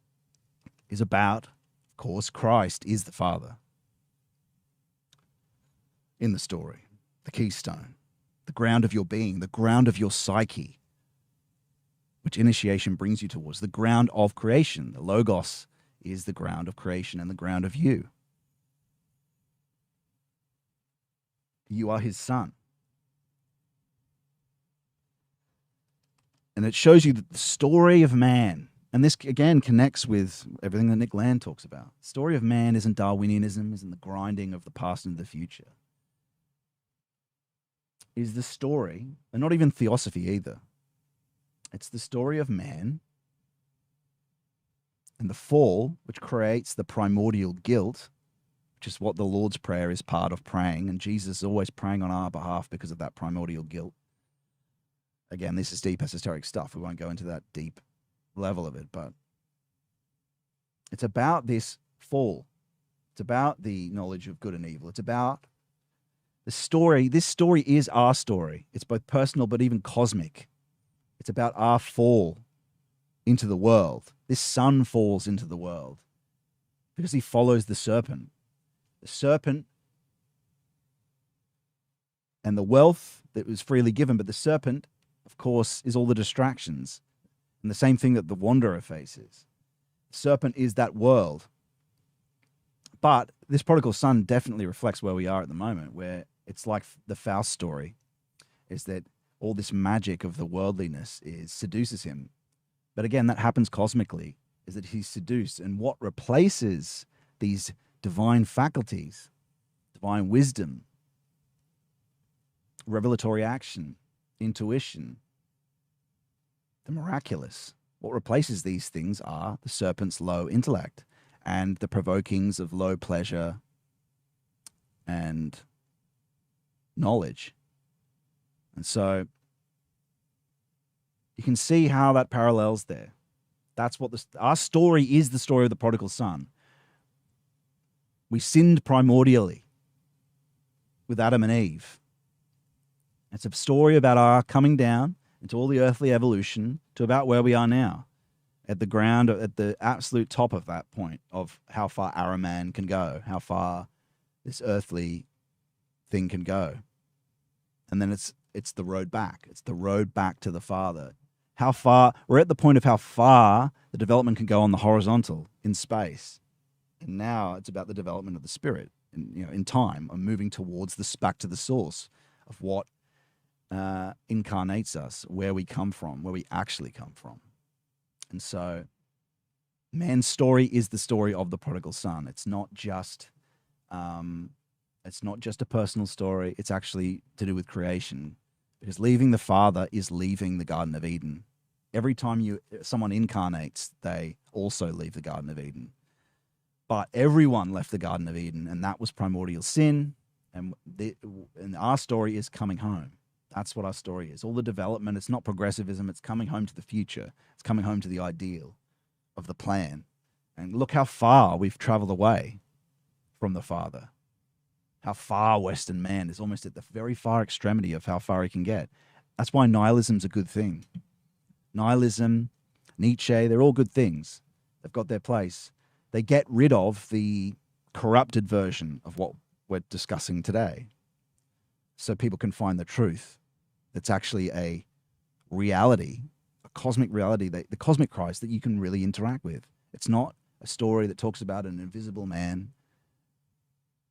Speaker 1: is about, of course, Christ is the Father in the story, the keystone, the ground of your being, the ground of your psyche, which initiation brings you towards, the ground of creation. The Logos is the ground of creation and the ground of you. You are his son. And it shows you that the story of man, and this again connects with everything that Nick Land talks about. The story of man isn't Darwinianism, isn't the grinding of the past into the future. Is the story, and not even theosophy either. It's the story of man and the fall, which creates the primordial guilt, which is what the Lord's Prayer is part of praying. And Jesus is always praying on our behalf because of that primordial guilt. Again, this is deep esoteric stuff. We won't go into that deep level of it, but it's about this fall. It's about the knowledge of good and evil. It's about the story. This story is our story. It's both personal, but even cosmic. It's about our fall into the world. This son falls into the world because he follows the serpent. The serpent and the wealth that was freely given, but the serpent, of course, is all the distractions and the same thing that the wanderer faces. The serpent is that world. But this prodigal son definitely reflects where we are at the moment, where it's like the Faust story, is that all this magic of the worldliness seduces him. But again, that happens cosmically, is that he's seduced. And what replaces these divine faculties, divine wisdom, revelatory action, intuition, the miraculous, what replaces these things are the serpent's low intellect and the provokings of low pleasure and knowledge. And so you can see how that parallels there. That's what our story is, the story of the prodigal son. We sinned primordially with Adam and Eve. It's a story about our coming down into all the earthly evolution to about where we are now, at the ground, at the absolute top of that point of how far Araman can go, how far this earthly thing can go. And then it's the road back. It's the road back to the Father. How far, we're at the point of how far the development can go on the horizontal in space. And now it's about the development of the spirit in time, and moving towards back to the source of what incarnates us, where we come from, where we actually come from. And so man's story is the story of the prodigal son. It's not just a personal story. It's actually to do with creation, because leaving the Father is leaving the Garden of Eden. Every time someone incarnates, they also leave the Garden of Eden. But everyone left the Garden of Eden, and that was primordial sin. And our story is coming home. That's what our story is. All the development, it's not progressivism. It's coming home to the future. It's coming home to the ideal of the plan. And look how far we've traveled away from the Father. How far Western man is almost at the very far extremity of how far he can get. That's why nihilism's a good thing. Nihilism, Nietzsche, they're all good things. They've got their place. They get rid of the corrupted version of what we're discussing today. so people can find the truth. That's actually a reality, a cosmic reality, the cosmic Christ that you can really interact with. It's not a story that talks about an invisible man,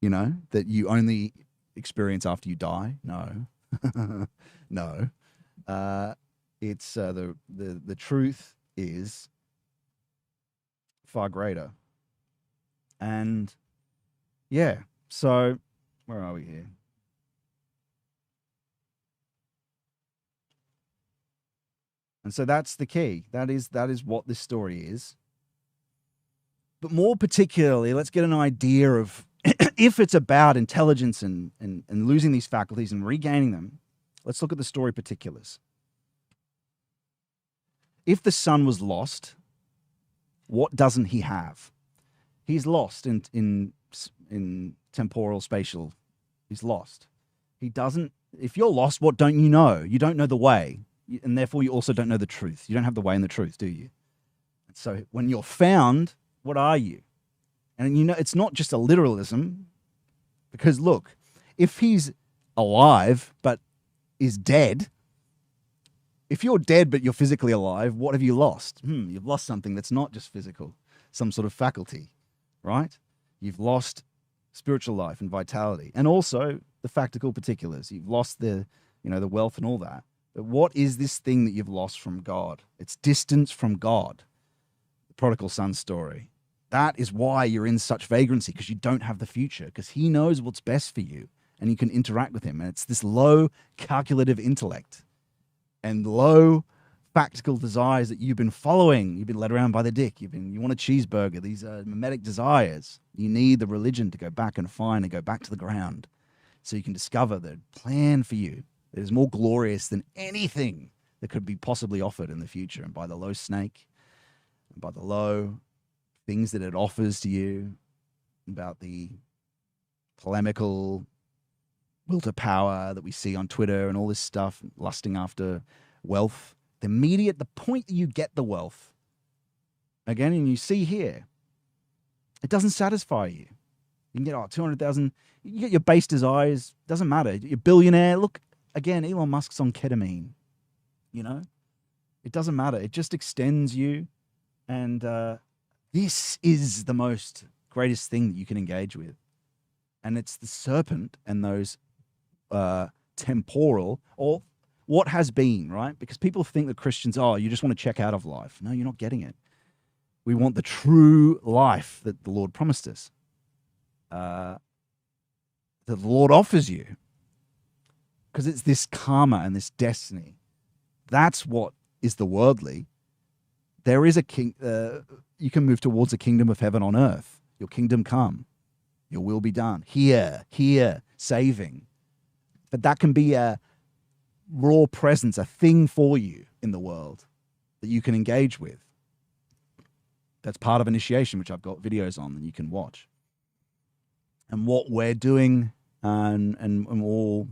Speaker 1: that you only experience after you die. No, no. It's the truth is far greater. And yeah, so where are we here? And so that's the key. That is what this story is. But more particularly, let's get an idea of if it's about intelligence and losing these faculties and regaining them, let's look at the story particulars. If the son was lost, what doesn't he have? He's lost in temporal, spatial. He's lost. He doesn't. If you're lost, what don't you know? You don't know the way, and therefore you also don't know the truth. You don't have the way and the truth, do you? So when you're found, what are you? And it's not just a literalism, because look, if he's alive but is dead, if you're dead but you're physically alive, what have you lost? You've lost something that's not just physical, some sort of faculty, right? You've lost spiritual life and vitality, and also the factical particulars. You've lost the wealth and all that. But what is this thing that you've lost from God? It's distance from God. The prodigal son story. That is why you're in such vagrancy, because you don't have the future, because he knows what's best for you and you can interact with him. And it's this low calculative intellect and low practical desires that you've been following. You've been led around by the dick. You want a cheeseburger. These are mimetic desires. You need the religion to go back and find and go back to the ground so you can discover the plan for you that is more glorious than anything that could be possibly offered in the future. And by the low snake, and by the low things that it offers to you, about the polemical will to power that we see on Twitter and all this stuff, lusting after wealth. The point that you get the wealth, again, and you see here, it doesn't satisfy you. You can get 200,000, you get your base desires, doesn't matter. You're a billionaire. Look, again, Elon Musk's on ketamine, It doesn't matter. It just extends you, and this is the greatest thing that you can engage with. And it's the serpent and those temporal, or what has been, right? Because people think that Christians, you just want to check out of life. No, you're not getting it. We want the true life that the Lord promised us, that the Lord offers you. Because it's this karma and this destiny. That's what is the worldly. There is a king. You can move towards a kingdom of heaven on earth. Your kingdom come. Your will be done. Here, saving. But that can be a raw presence, a thing for you in the world that you can engage with. That's part of initiation, which I've got videos on that you can watch. And what we're doing and we're all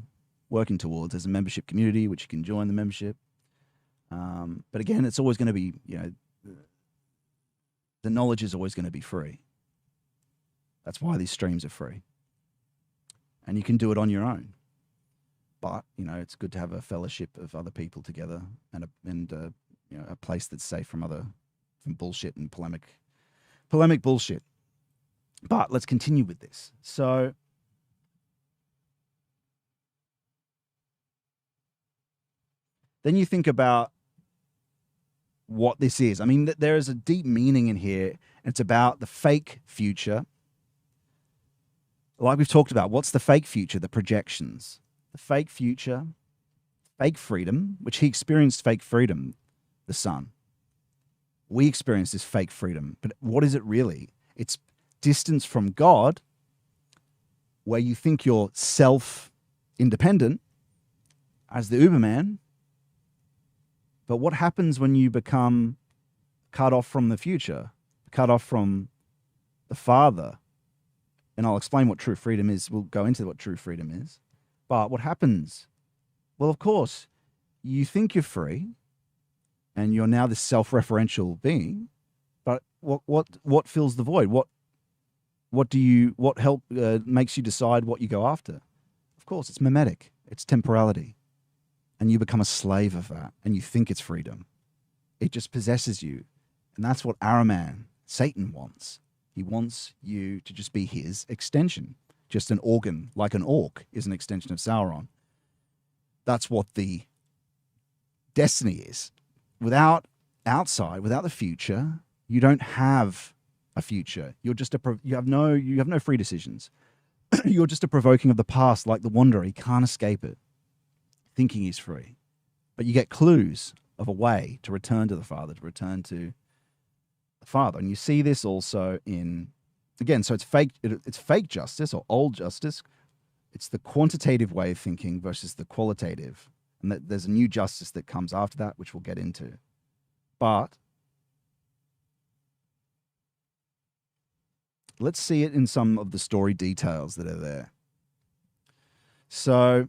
Speaker 1: working towards as a membership community, which you can join the membership. But again, it's always going to be, the knowledge is always going to be free. That's why these streams are free. And you can do it on your own. But, it's good to have a fellowship of other people together and a place that's safe from bullshit and polemic bullshit. But let's continue with this. So then you think about what this is. I mean, there is a deep meaning in here. It's about the fake future. Like we've talked about, what's the fake future? The projections. The fake future, fake freedom, which he experienced fake freedom, the son. We experience this fake freedom. But what is it really? It's distance from God, where you think you're self-independent as the Uberman. But what happens when you become cut off from the future, cut off from the Father? And I'll explain what true freedom is. We'll go into what true freedom is. But what happens? Well, of course, you think you're free, and you're now this self-referential being. But what fills the void? What makes you decide what you go after? Of course, it's mimetic. It's temporality. And you become a slave of that, and you think it's freedom. It just possesses you. And that's what Araman, Satan, wants. He wants you to just be his extension, just an organ, like an orc is an extension of Sauron. That's what the destiny is. Without the future, you don't have a future. You're just you have no free decisions. You're just a provoking of the past, like the wanderer. He can't escape it, thinking he's free. But you get clues of a way to return to the Father, to return to the Father. And you see this also in, again, so it's fake justice or old justice. It's the quantitative way of thinking versus the qualitative. And that there's a new justice that comes after that, which we'll get into. But let's see it in some of the story details that are there. So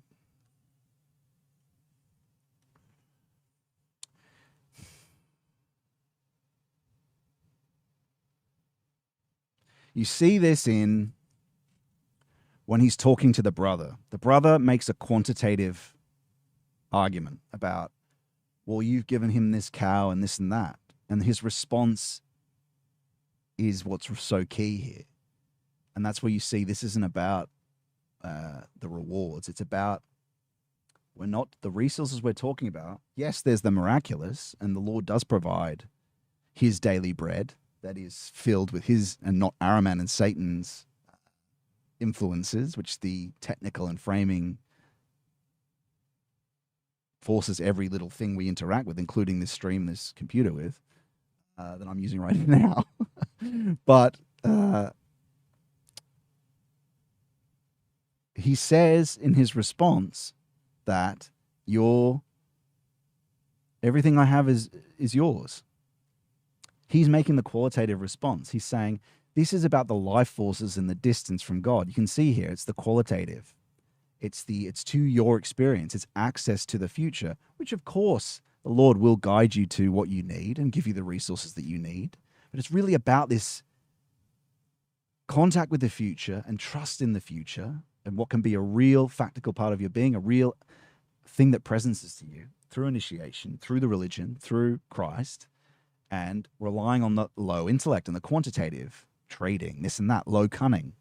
Speaker 1: you see this in when he's talking to the brother. The brother makes a quantitative argument about, well, you've given him this cow and this and that. And his response is what's so key here. And that's where you see this isn't about the rewards. It's about, we're not, the resources we're talking about. Yes, there's the miraculous, and the Lord does provide his daily bread that is filled with his, and not Araman and Satan's influences, which the technical and framing forces every little thing we interact with, including this stream, this computer with, that I'm using right now. But he says in his response that everything I have is yours. He's making the qualitative response. He's saying, this is about the life forces and the distance from God. You can see here, it's the qualitative. It's to your experience. It's access to the future, which of course the Lord will guide you to what you need and give you the resources that you need. But it's really about this contact with the future and trust in the future and what can be a real factical part of your being, a real thing that presences to you through initiation, through the religion, through Christ, and relying on the low intellect and the quantitative trading, this and that, low cunning.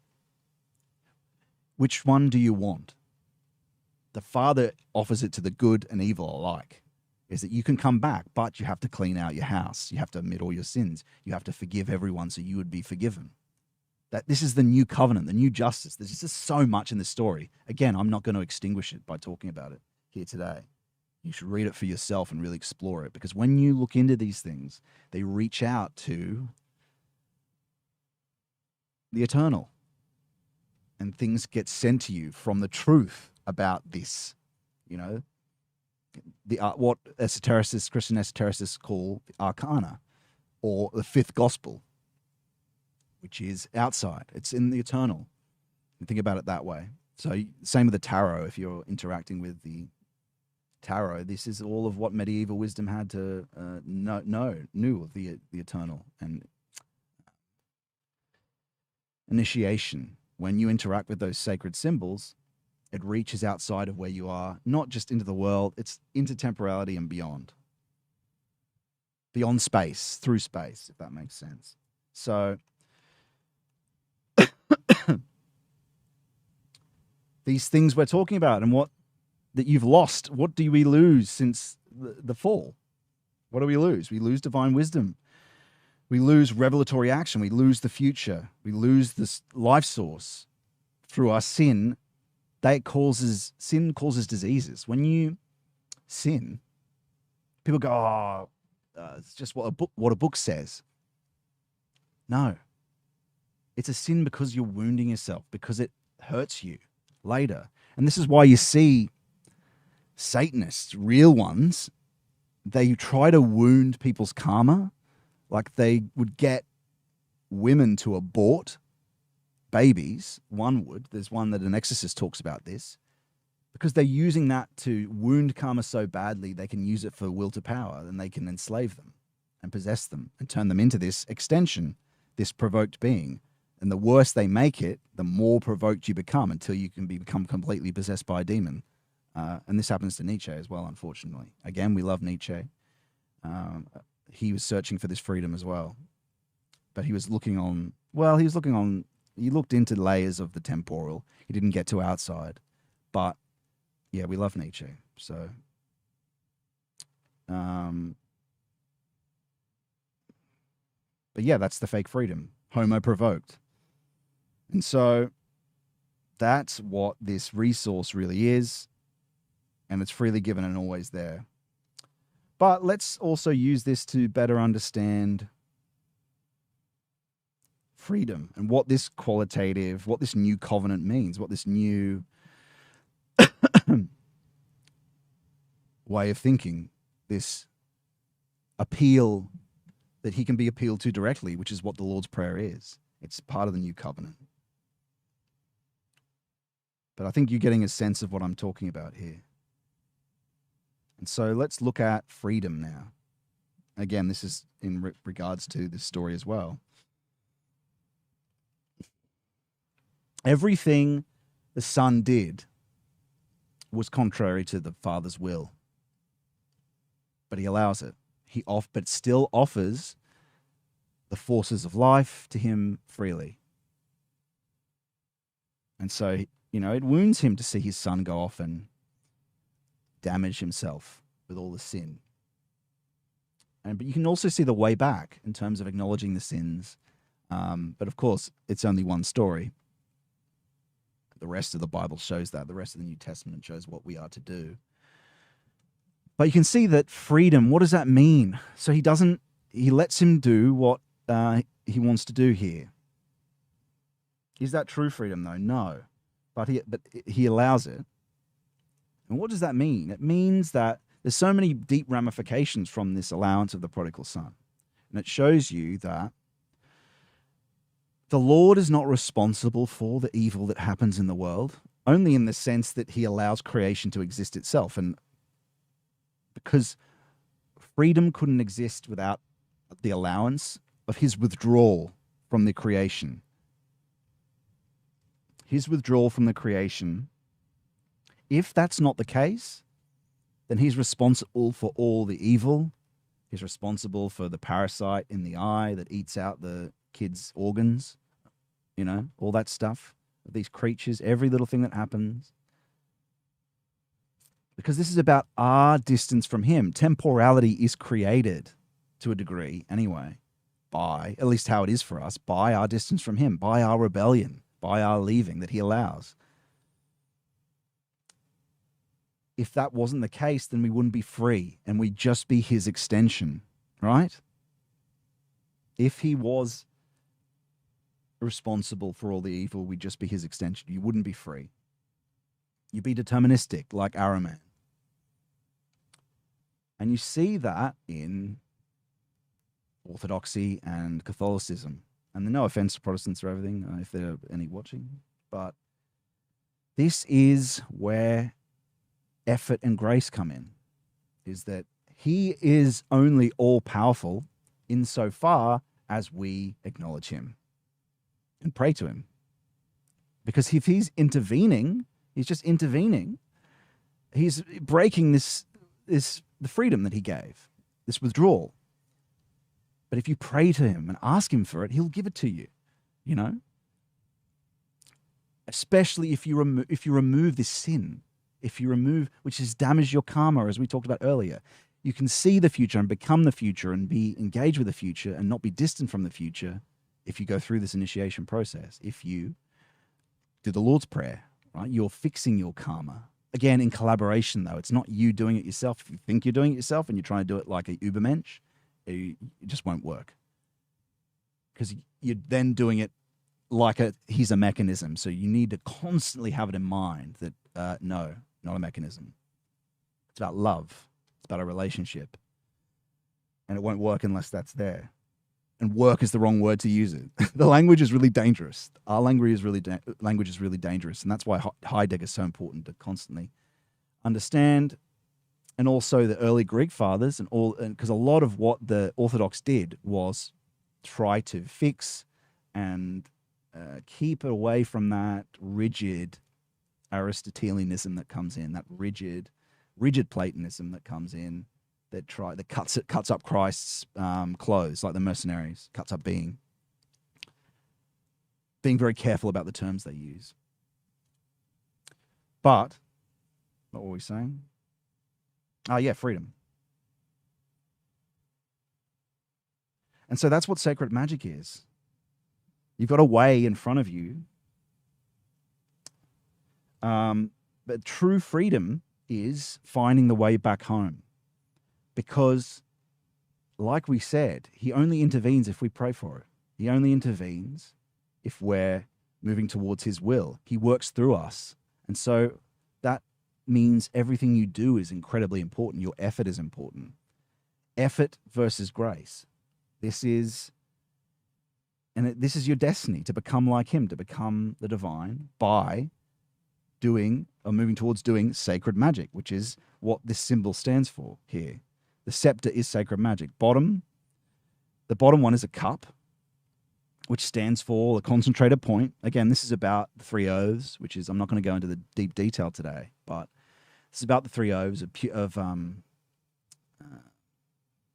Speaker 1: Which one do you want? The Father offers it to the good and evil alike, is that you can come back, but you have to clean out your house. You have to admit all your sins. You have to forgive everyone so you would be forgiven. That this is the new covenant, the new justice. There's just so much in this story. Again, I'm not going to extinguish it by talking about it here today. You should read it for yourself and really explore it, because when you look into these things, they reach out to the eternal, and things get sent to you from the truth about this. You know, what esotericists, Christian esotericists call the arcana, or the fifth gospel, which is outside. It's in the eternal. And think about it that way. So same with the tarot. If you're interacting with the tarot, this is all of what medieval wisdom had to knew of the eternal. And initiation, when you interact with those sacred symbols, it reaches outside of where you are, not just into the world, it's into temporality and beyond. Beyond space, through space, if that makes sense. So these things we're talking about and what that you've lost, what do we lose since the fall? What do we lose? We lose divine wisdom. We lose revelatory action. We lose the future. We lose this life source through our sin. Sin causes diseases. When you sin, people go, "Oh, it's just what a book says." No, it's a sin because you're wounding yourself, because it hurts you later. And this is why you see Satanists, real ones, they try to wound people's karma. Like they would get women to abort babies. One would. There's one that an exorcist talks about this, because they're using that to wound karma so badly they can use it for will to power, and they can enslave them and possess them and turn them into this extension, this provoked being. And the worse they make it, the more provoked you become, until you can become completely possessed by a demon. And this happens to Nietzsche as well, unfortunately. Again, we love Nietzsche. He was searching for this freedom as well. But he was looking on, he looked into layers of the temporal. He didn't get to outside. But, yeah, we love Nietzsche. So, but yeah, that's the fake freedom. Homo provoked. And so that's what this resource really is. And it's freely given and always there. But let's also use this to better understand freedom and what this qualitative, what this new covenant means, what this new way of thinking, this appeal that he can be appealed to directly, which is what the Lord's Prayer is. It's part of the new covenant. But I think you're getting a sense of what I'm talking about here. And so let's look at freedom now. Again, this is in regards to this story as well. Everything the Son did was contrary to the Father's will. But he allows it. But still offers the forces of life to him freely. And so, it wounds him to see his son go off and damage himself with all the sin. But you can also see the way back in terms of acknowledging the sins. But of course, it's only one story. The rest of the Bible shows that. The rest of the New Testament shows what we are to do. But you can see that freedom, what does that mean? So he lets him do what he wants to do here. Is that true freedom though? No. But he allows it. And what does that mean? It means that there's so many deep ramifications from this allowance of the prodigal son. And it shows you that the Lord is not responsible for the evil that happens in the world, only in the sense that he allows creation to exist itself. And because freedom couldn't exist without the allowance of his withdrawal from the creation. His withdrawal from the creation. If that's not the case, then he's responsible for all the evil. He's responsible for the parasite in the eye that eats out the kid's organs, all that stuff. These creatures, every little thing that happens. Because this is about our distance from him. Temporality is created to a degree anyway, by, at least how it is for us, by our distance from him, by our rebellion, by our leaving that he allows. If that wasn't the case, then we wouldn't be free and we'd just be his extension, right? If he was responsible for all the evil, we'd just be his extension. You wouldn't be free. You'd be deterministic like Araman. And you see that in Orthodoxy and Catholicism. And no offense to Protestants or everything, if there are any watching, but this is where effort and grace come in, is that he is only all-powerful insofar as we acknowledge him and pray to him. Because if he's intervening, he's just intervening. He's breaking the freedom that he gave, this withdrawal. But if you pray to him and ask him for it, he'll give it to you, Especially if you remove this sin, which has damaged your karma, as we talked about earlier. You can see the future and become the future and be engaged with the future and not be distant from the future if you go through this initiation process. If you do the Lord's Prayer, right? You're fixing your karma. Again, in collaboration, though. It's not you doing it yourself. If you think you're doing it yourself and you're trying to do it like a Übermensch, it just won't work. Because you're then doing it like he's a mechanism. So you need to constantly have it in mind that, no, not a mechanism. It's about love. It's about a relationship. And it won't work unless that's there. And work is the wrong word to use it. The language is really dangerous. Our language is really dangerous. And that's why Heidegger is so important to constantly understand. And also the early Greek fathers, because a lot of what the Orthodox did was try to fix and keep away from that rigid Aristotelianism that comes in, that rigid Platonism that comes in, that cuts up Christ's clothes, like the mercenaries, cuts up being very careful about the terms they use. But what were we saying? Oh yeah, freedom. And so that's what sacred magic is. You've got a way in front of you. But true freedom is finding the way back home. Because, like we said, he only intervenes if we pray for it. He only intervenes if we're moving towards his will. He works through us. And so that means everything you do is incredibly important. Your effort is important. Effort versus grace. This is your destiny, to become like him, to become the divine by doing or moving towards doing sacred magic, which is what this symbol stands for here. The scepter is sacred magic. The bottom one is a cup, which stands for the concentrated point. Again, this is about the 3 oaths, which is, I'm not going to go into the deep detail today, but this is about the 3 oaths of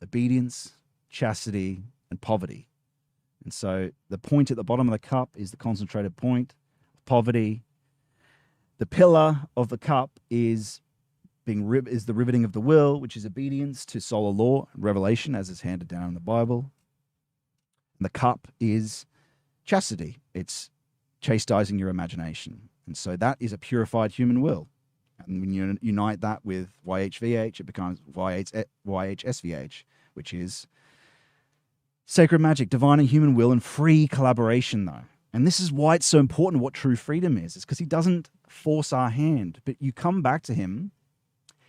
Speaker 1: obedience, chastity, and poverty. And so the point at the bottom of the cup is the concentrated point of poverty. The pillar of the cup is the riveting of the will, which is obedience to solar law and revelation, as is handed down in the Bible. And the cup is chastity. It's chastising your imagination. And so that is a purified human will. And when you unite that with YHVH, it becomes YHSVH, which is sacred magic, divine and human will, and free collaboration, though. And this is why it's so important what true freedom is because he doesn't force our hand, but you come back to him.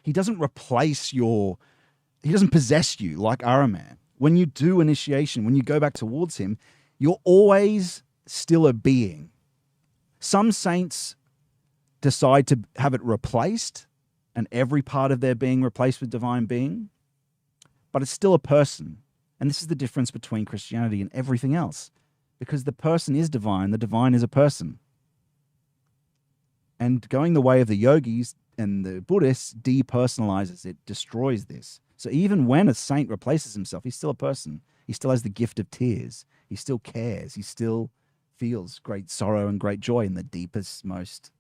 Speaker 1: He doesn't he doesn't possess you like Araman. When you do initiation, when you go back towards him, you're always still a being. Some saints decide to have it replaced and every part of their being replaced with divine being, but it's still a person. And this is the difference between Christianity and everything else, because the person is divine, the divine is a person. And going the way of the yogis and the Buddhists depersonalizes it, destroys this. So even when a saint replaces himself, he's still a person. He still has the gift of tears. He still cares. He still feels great sorrow and great joy in the deepest, most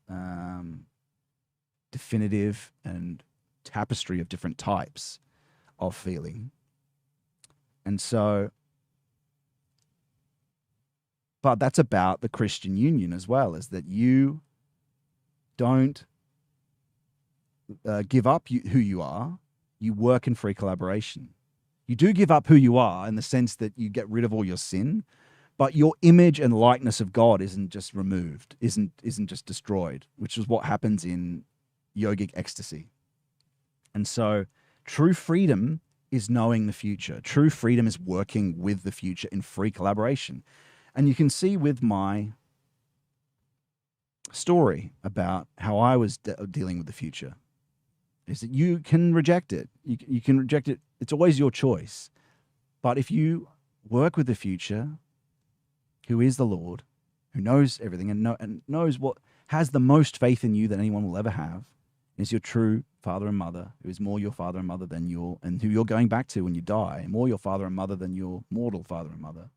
Speaker 1: definitive and tapestry of different types of feeling. And so, but that's about the Christian union as well, is that you don't give up who you are. You work in free collaboration. You do give up who you are in the sense that you get rid of all your sin, but your image and likeness of God isn't just removed, isn't just destroyed, which is what happens in yogic ecstasy. And so true freedom is knowing the future. True freedom is working with the future in free collaboration. And you can see with my story about how I was dealing with the future is that you can reject it. You can reject it. It's always your choice. But if you work with the future, who is the Lord, who knows everything and knows what has the most faith in you that anyone will ever have, is your true father and mother, who is more your father and mother than and who you're going back to when you die, more your father and mother than your mortal father and mother,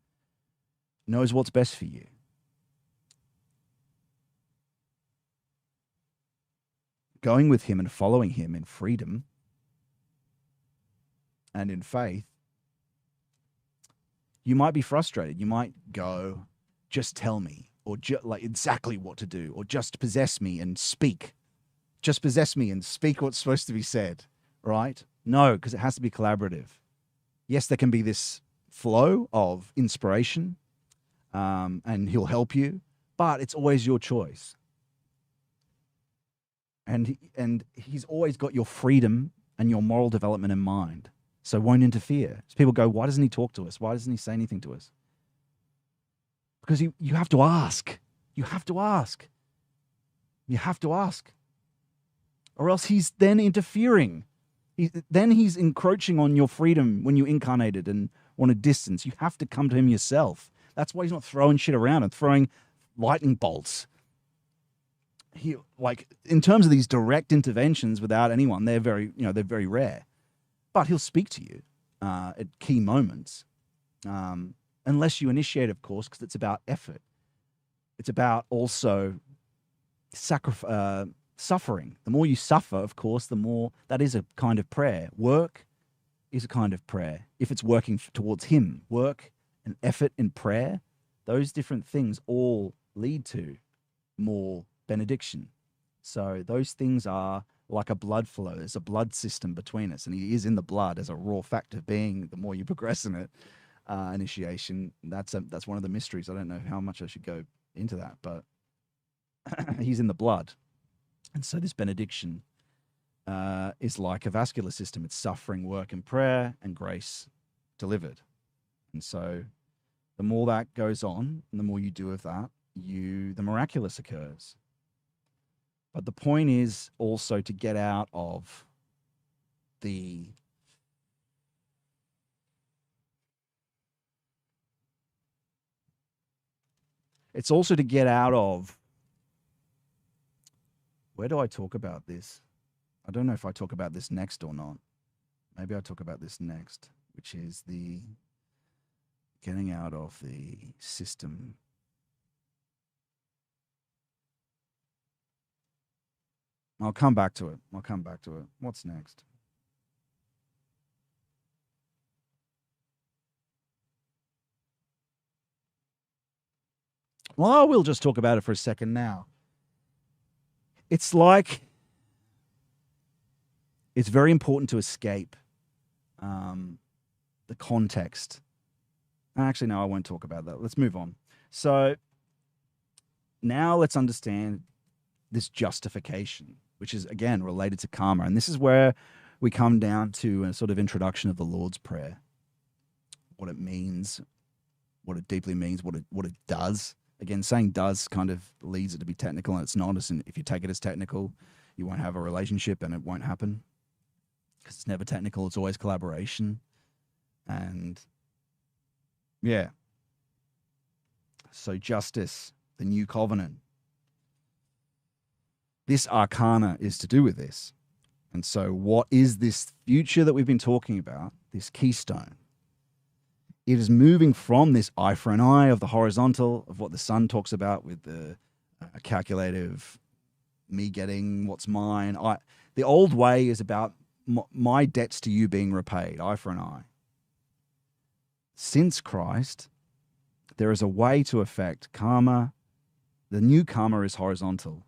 Speaker 1: knows what's best for you. Going with him and following him in freedom and in faith, you might be frustrated. You might go, just tell me, or like exactly what to do, or just possess me and speak. Just possess me and speak what's supposed to be said, right? No, because it has to be collaborative. Yes, there can be this flow of inspiration, and he'll help you, but it's always your choice. And he's always got your freedom and your moral development in mind, so won't interfere. So people go, why doesn't he talk to us? Why doesn't he say anything to us? Because you have to ask. You have to ask. You have to ask. Or else he's then interfering. Then he's encroaching on your freedom when you incarnated and want a distance. You have to come to him yourself. That's why he's not throwing shit around and throwing lightning bolts he, like, in terms of these direct interventions without anyone, they're very, they're very rare. But he'll speak to you at key moments, unless you initiate, of course, because it's about effort. It's about also suffering. The more you suffer, of course, the more that is a kind of prayer. Work is a kind of prayer. If it's working towards him, work and effort in prayer, those different things all lead to more benediction. So those things are like a blood flow. There's a blood system between us, and he is in the blood as a raw fact of being. The more you progress in it, initiation, that's one of the mysteries. I don't know how much I should go into that, but he's in the blood. And so this benediction is like a vascular system. It's suffering, work, and prayer, and grace delivered. And so the more that goes on, and the more you do of that, the miraculous occurs. But the point is also to get out of it's also to get out of, where do I talk about this? I don't know if I talk about this next or not. Maybe I talk about this next, which is the getting out of the system. I'll come back to it. What's next? Well, I will just talk about it for a second now. It's like it's very important to escape the context. Actually, no, I won't talk about that. Let's move on. So now let's understand this justification, which is, again, related to karma. And this is where we come down to a sort of introduction of the Lord's Prayer, what it means, what it deeply means, what it does. Again, saying does kind of leads it to be technical, and it's not. If you take it as technical, you won't have a relationship and it won't happen, because it's never technical. It's always collaboration. And yeah. So justice, the new covenant. This arcana is to do with this. And so what is this future that we've been talking about, this keystone? It is moving from this eye for an eye of the horizontal, of what the sun talks about with the calculative, me getting what's mine. The old way is about my debts to you being repaid, eye for an eye. Since Christ, there is a way to affect karma. The new karma is horizontal.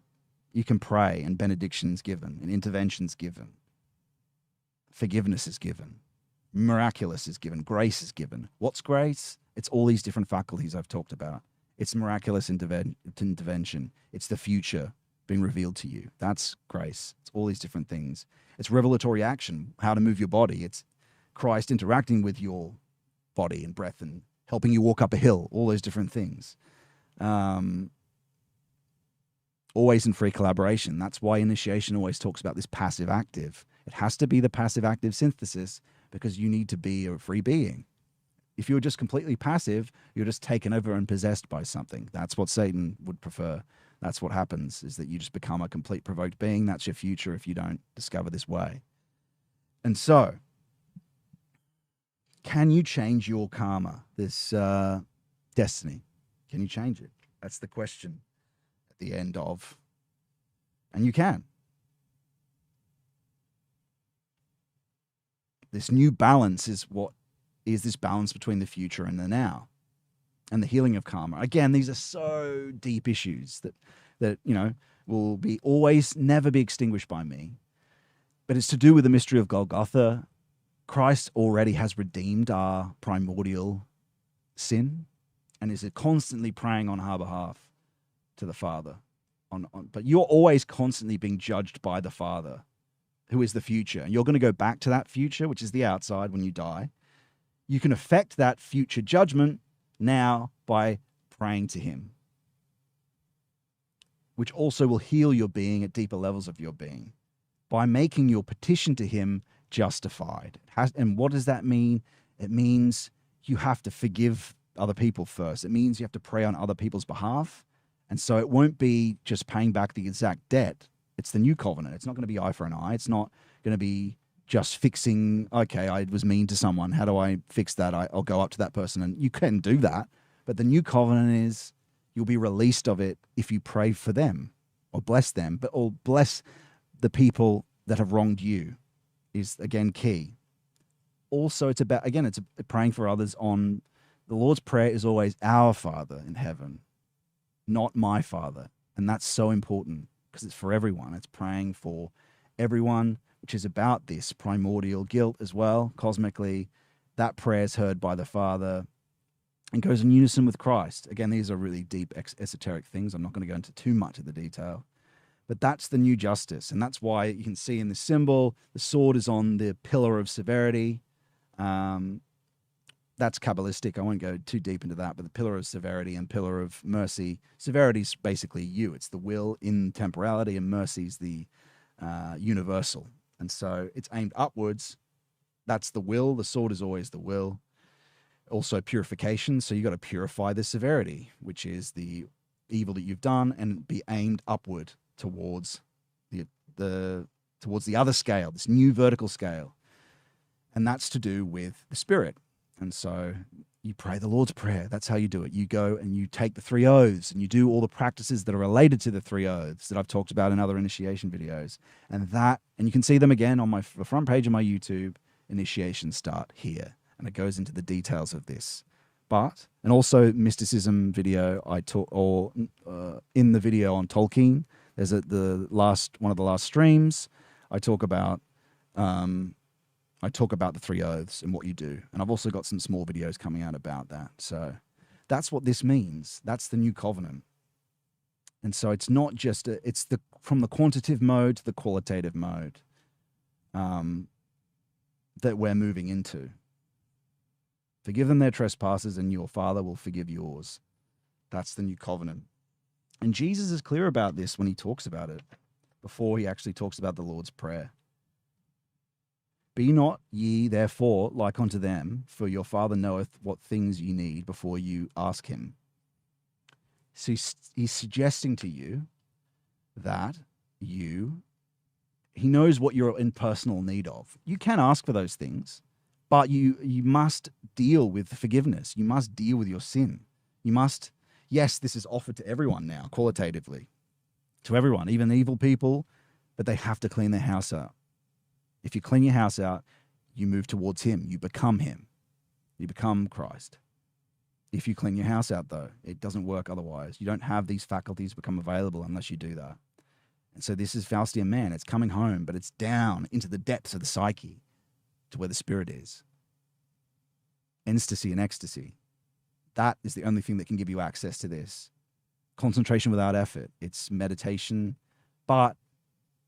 Speaker 1: You can pray, and benedictions given, and interventions given. Forgiveness is given. Miraculous is given. Grace is given. What's grace? It's all these different faculties I've talked about. It's miraculous intervention. It's the future being revealed to you. That's grace. It's all these different things. It's revelatory action, how to move your body. It's Christ interacting with your body and breath and helping you walk up a hill, all those different things. Always in free collaboration. That's why initiation always talks about this passive active. It has to be the passive active synthesis, because you need to be a free being. If you're just completely passive, you're just taken over and possessed by something. That's what Satan would prefer. That's what happens, is that you just become a complete provoked being. That's your future if you don't discover this way. And so, can you change your karma, this destiny? Can you change it? That's the question at the end of, and you can. This new balance is what is this balance between the future and the now, and the healing of karma. Again, these are so deep issues that will be always never be extinguished by me. But it's to do with the mystery of Golgotha. Christ already has redeemed our primordial sin, and is constantly praying on our behalf to the Father. But you're always constantly being judged by the Father, who is the future. And you're going to go back to that future, which is the outside when you die. You can affect that future judgment now by praying to him, which also will heal your being at deeper levels of your being by making your petition to him justified. And what does that mean? It means you have to forgive other people first. It means you have to pray on other people's behalf. And so it won't be just paying back the exact debt. It's the new covenant. It's not going to be eye for an eye. It's not going to be just fixing, okay, I was mean to someone. How do I fix that? I'll go up to that person. And you can do that. But the new covenant is you'll be released of it if you pray for them or bless them, or bless the people that have wronged you is, again, key. Also, it's about, again, it's praying for others on, the Lord's Prayer is always our Father in heaven, not my Father. And that's so important because it's for everyone. It's praying for everyone, which is about this primordial guilt as well, cosmically. That prayer is heard by the Father and goes in unison with Christ. Again, these are really deep esoteric things. I'm not going to go into too much of the detail. But that's the new justice. And that's why you can see in the symbol, the sword is on the pillar of severity. That's Kabbalistic. I won't go too deep into that, but the pillar of severity and pillar of mercy. Severity is basically you. It's the will in temporality, and mercy is the universal. And so it's aimed upwards. That's the will. The sword is always the will. Also purification. So you got to purify the severity, which is the evil that you've done, and be aimed upward towards towards the other scale, this new vertical scale. And that's to do with the spirit. And so you pray the Lord's Prayer. That's how you do it. You go and you take the 3 oaths and you do all the practices that are related to the 3 oaths that I've talked about in other initiation videos. And you can see them again on the front page of my YouTube. Initiations start here. And it goes into the details of this. And also mysticism video I taught, or in the video on Tolkien, there's one of the last streams. I talk about the 3 oaths and what you do. And I've also got some small videos coming out about that. So that's what this means. That's the new covenant. And so it's not just, from the quantitative mode to the qualitative mode that we're moving into. Forgive them their trespasses and your Father will forgive yours. That's the new covenant. And Jesus is clear about this when he talks about it, before he actually talks about the Lord's Prayer. Be not ye therefore like unto them, for your Father knoweth what things ye need before you ask him. So he's suggesting to you that he knows what you're in personal need of. You can ask for those things, but you must deal with forgiveness. You must deal with your sin. You must, yes, this is offered to everyone now, qualitatively, to everyone, even evil people, but they have to clean their house out. If you clean your house out, you move towards him. You become him. You become Christ. If you clean your house out, though, it doesn't work otherwise. You don't have these faculties become available unless you do that. And so this is Faustian man. It's coming home, but it's down into the depths of the psyche to where the spirit is. Ecstasy and ecstasy. That is the only thing that can give you access to this. Concentration without effort. It's meditation, but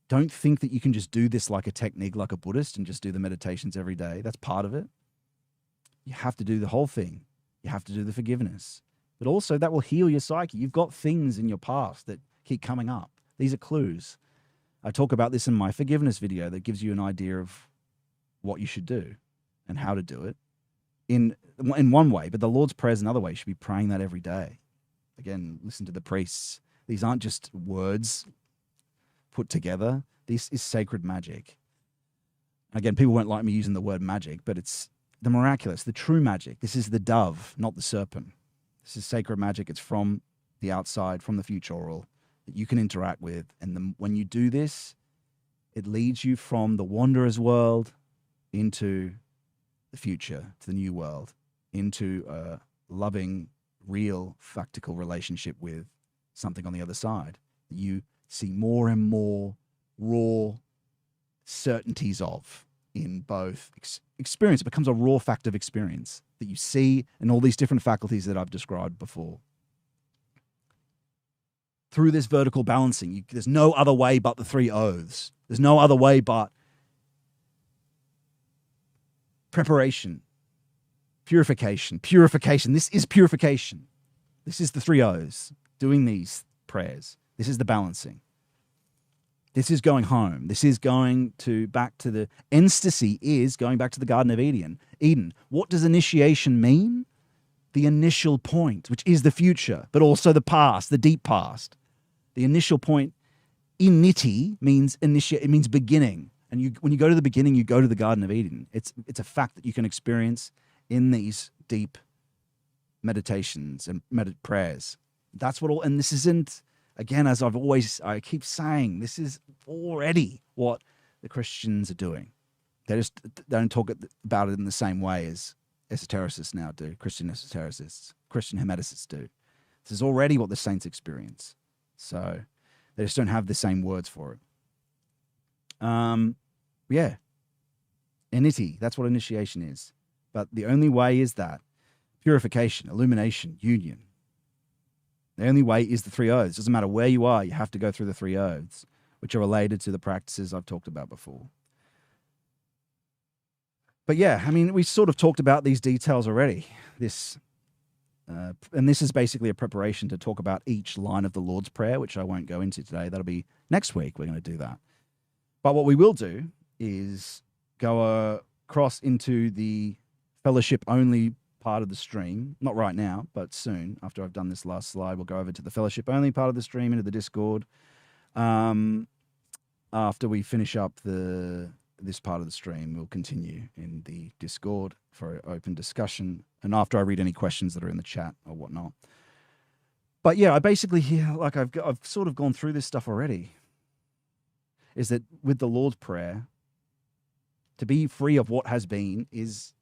Speaker 1: don't think that you can just do this like a technique, like a Buddhist, and just do the meditations every day. That's part of it. You have to do the whole thing. You have to do the forgiveness. But also that will heal your psyche. You've got things in your past that keep coming up. These are clues. I talk about this in my forgiveness video that gives you an idea of what you should do and how to do it in one way. But the Lord's Prayer is another way. You should be praying that every day. Again, listen to the priests. These aren't just words put together. This is sacred magic. Again, people won't like me using the word magic, but it's the miraculous, the true magic. This is the dove, not the serpent. This is sacred magic. It's from the outside, from the futural, that you can interact with. And when you do this, it leads you from the wanderer's world into the future, to the new world, into a loving, real, factical relationship with something on the other side. You see more and more raw certainties of in both experience. It becomes a raw fact of experience that you see in all these different faculties that I've described before. Through this vertical balancing, there's no other way but the 3 oaths. There's no other way but preparation, purification. This is purification. This is the 3 oaths, doing these prayers. This is the balancing. This is going home. This is going back to the ecstasy, is going back to the Garden of Eden. What does initiation mean? the initial point, which is the future, but also the past, the deep past. The initial point, initi, means initiate. It means beginning. And when you go to the beginning, you go to the Garden of Eden. It's a fact that you can experience in these deep meditations and prayers. That's what all, and this isn't, again, as I keep saying, this is already what the Christians are doing. They don't talk about it in the same way as esotericists now do, Christian esotericists, Christian hermeticists do. This is already what the saints experience. So they just don't have the same words for it. Yeah. Initi, that's what initiation is. But the only way is that purification, illumination, union. The only way is the three oaths. Doesn't matter where you are, you have to go through the three oaths, which are related to the practices I've talked about before. But yeah, I mean, we sort of talked about these details already. And this is basically a preparation to talk about each line of the Lord's Prayer, which I won't go into today. That'll be next week. We're going to do that. But what we will do is go across into the fellowship-only part of the stream. Not right now, but soon. After I've done this last slide, we'll go over to the fellowship-only part of the stream, into the Discord. After we finish up this part of the stream, we'll continue in the Discord for open discussion, and after I read any questions that are in the chat or whatnot. But yeah, I basically I've sort of gone through this stuff already. Is that with the Lord's Prayer, to be free of what has been is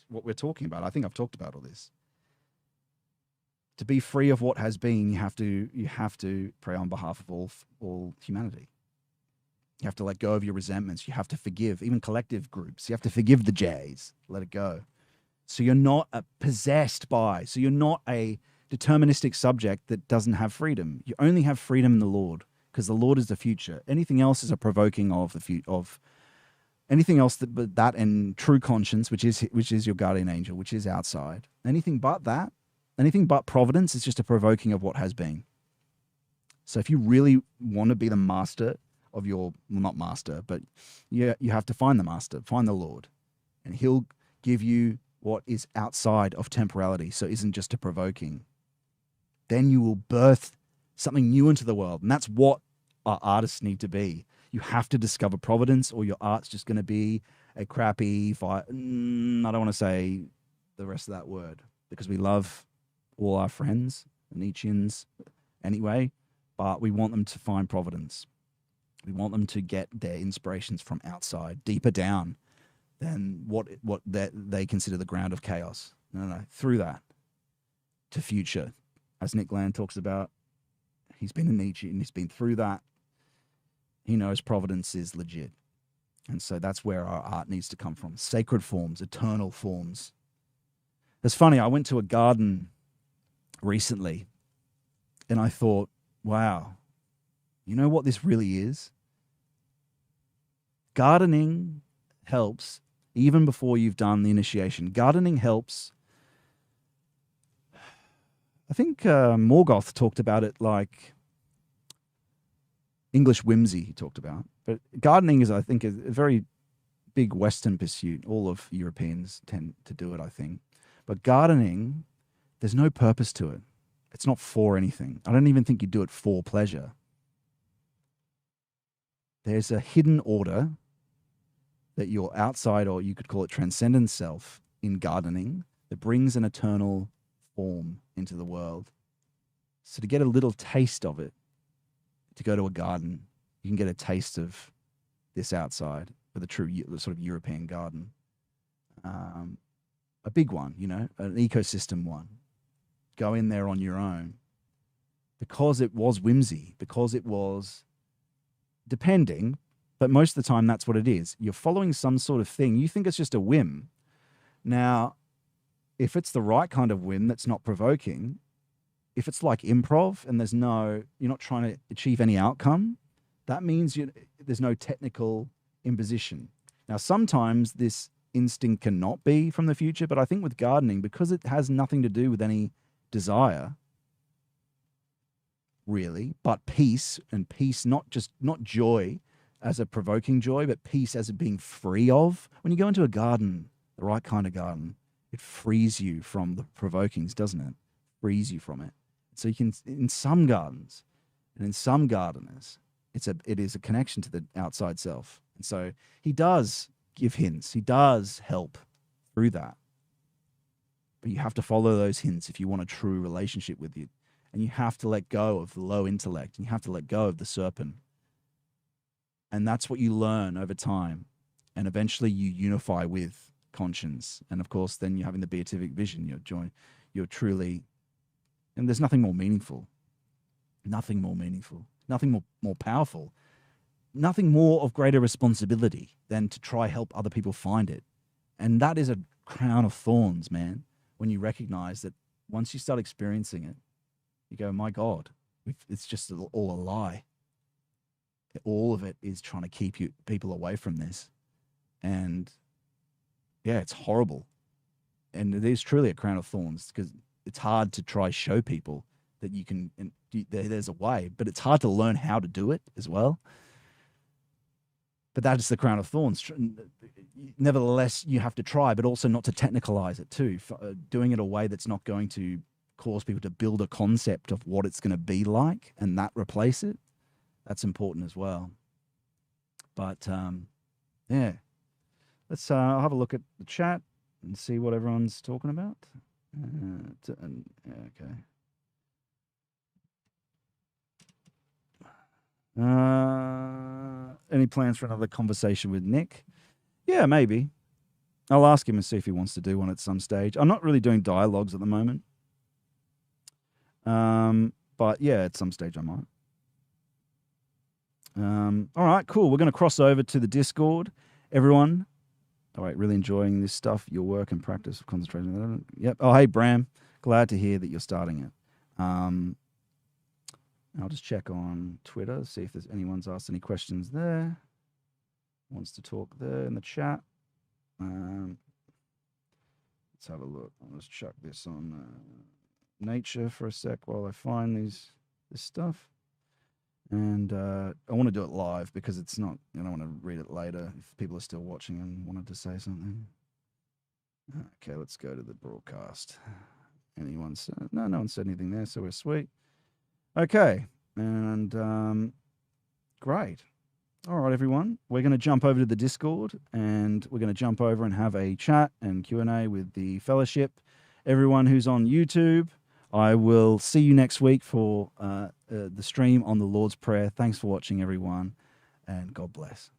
Speaker 1: what we're talking about. I think I've talked about all this. To be free of what has been, you have to pray on behalf of all humanity. You have to let go of your resentments. You have to forgive, even collective groups. You have to forgive the Jays. Let it go. So you're not possessed by, so you're not a deterministic subject that doesn't have freedom. You only have freedom in the Lord, because the Lord is the future. Anything else is a provoking of anything else that and true conscience, which is your guardian angel, which is outside. Anything but that, anything but providence is just a provoking of what has been. So if you really want to be the master of your, well, not master, but you have to find the master, find the Lord, and he'll give you what is outside of temporality, so it isn't just a provoking. Then you will birth something new into the world, and that's what our artists need to be. You have to discover providence, or your art's just going to be a crappy I don't want to say the rest of that word, because we love all our friends, the Nietzscheans, anyway, but we want them to find providence. We want them to get their inspirations from outside, deeper down than what they consider the ground of chaos. No, through that to future. As Nick Land talks about, he's been in Nietzsche and he's been through that. He knows providence is legit. And so that's where our art needs to come from. Sacred forms, eternal forms. It's funny, I went to a garden recently and I thought, wow, you know what this really is? Gardening helps even before you've done the initiation. Gardening helps. I think Morgoth talked about it like English whimsy, he talked about. But gardening is, I think, a very big Western pursuit. All of Europeans tend to do it, I think. But gardening, there's no purpose to it. It's not for anything. I don't even think you do it for pleasure. There's a hidden order that you're outside, or you could call it transcendent self, in gardening that brings an eternal form into the world. So to get a little taste of it, to go to a garden, you can get a taste of this outside with a true sort of European garden. A big one, an ecosystem one. Go in there on your own. Because it was whimsy, because it was depending, but most of the time that's what it is. You're following some sort of thing. You think it's just a whim. Now, if it's the right kind of whim that's not provoking, if it's like improv and you're not trying to achieve any outcome, that means there's no technical imposition. Now, sometimes this instinct cannot be from the future, but I think with gardening, because it has nothing to do with any desire, really, but peace, and peace, not joy as a provoking joy, but peace as it being free of. When you go into a garden, the right kind of garden, it frees you from the provokings, doesn't it? Frees you from it. So you can, in some gardens and in some gardeners, it is a connection to the outside self. And so he does give hints. He does help through that. But you have to follow those hints if you want a true relationship with you. And you have to let go of the low intellect. And you have to let go of the serpent. And that's what you learn over time. And eventually you unify with conscience. And of course, then you're having the beatific vision. You're truly, and there's nothing more meaningful. Nothing more meaningful. Nothing more powerful. Nothing more of greater responsibility than to try help other people find it. And that is a crown of thorns, man. When you recognize that once you start experiencing it, you go, my God, it's just all a lie. All of it is trying to keep people away from this. And yeah, it's horrible. And it is truly a crown of thorns because it's hard to try show people that you can, there's a way, but it's hard to learn how to do it as well. But that is the crown of thorns. Nevertheless, you have to try, but also not to technicalize it too. Doing it in a way that's not going to cause people to build a concept of what it's going to be like and that replace it. That's important as well. But yeah, let's I'll have a look at the chat and see what everyone's talking about. Okay. Any plans for another conversation with Nick? Yeah, maybe. I'll ask him and see if he wants to do one at some stage. I'm not really doing dialogues at the moment. But yeah, at some stage I might. All right, cool. We're going to cross over to the Discord. Everyone, all right, really enjoying this stuff, your work and practice of concentration. Yep. Oh, hey, Bram. Glad to hear that you're starting it. I'll just check on Twitter, see if there's anyone's asked any questions there. Wants to talk there in the chat. Let's have a look. I'll just chuck this on Nature for a sec while I find this stuff. And I want to do it live because it's not, I don't want to read it later if people are still watching and wanted to say something. Okay, let's go to the broadcast. Anyone said? No one said anything there, so we're sweet. Okay, and great. All right, everyone. We're going to jump over to the Discord, and we're going to jump over and have a chat and Q&A with the fellowship. Everyone who's on YouTube, I will see you next week for the stream on the Lord's Prayer. Thanks for watching, everyone, and God bless.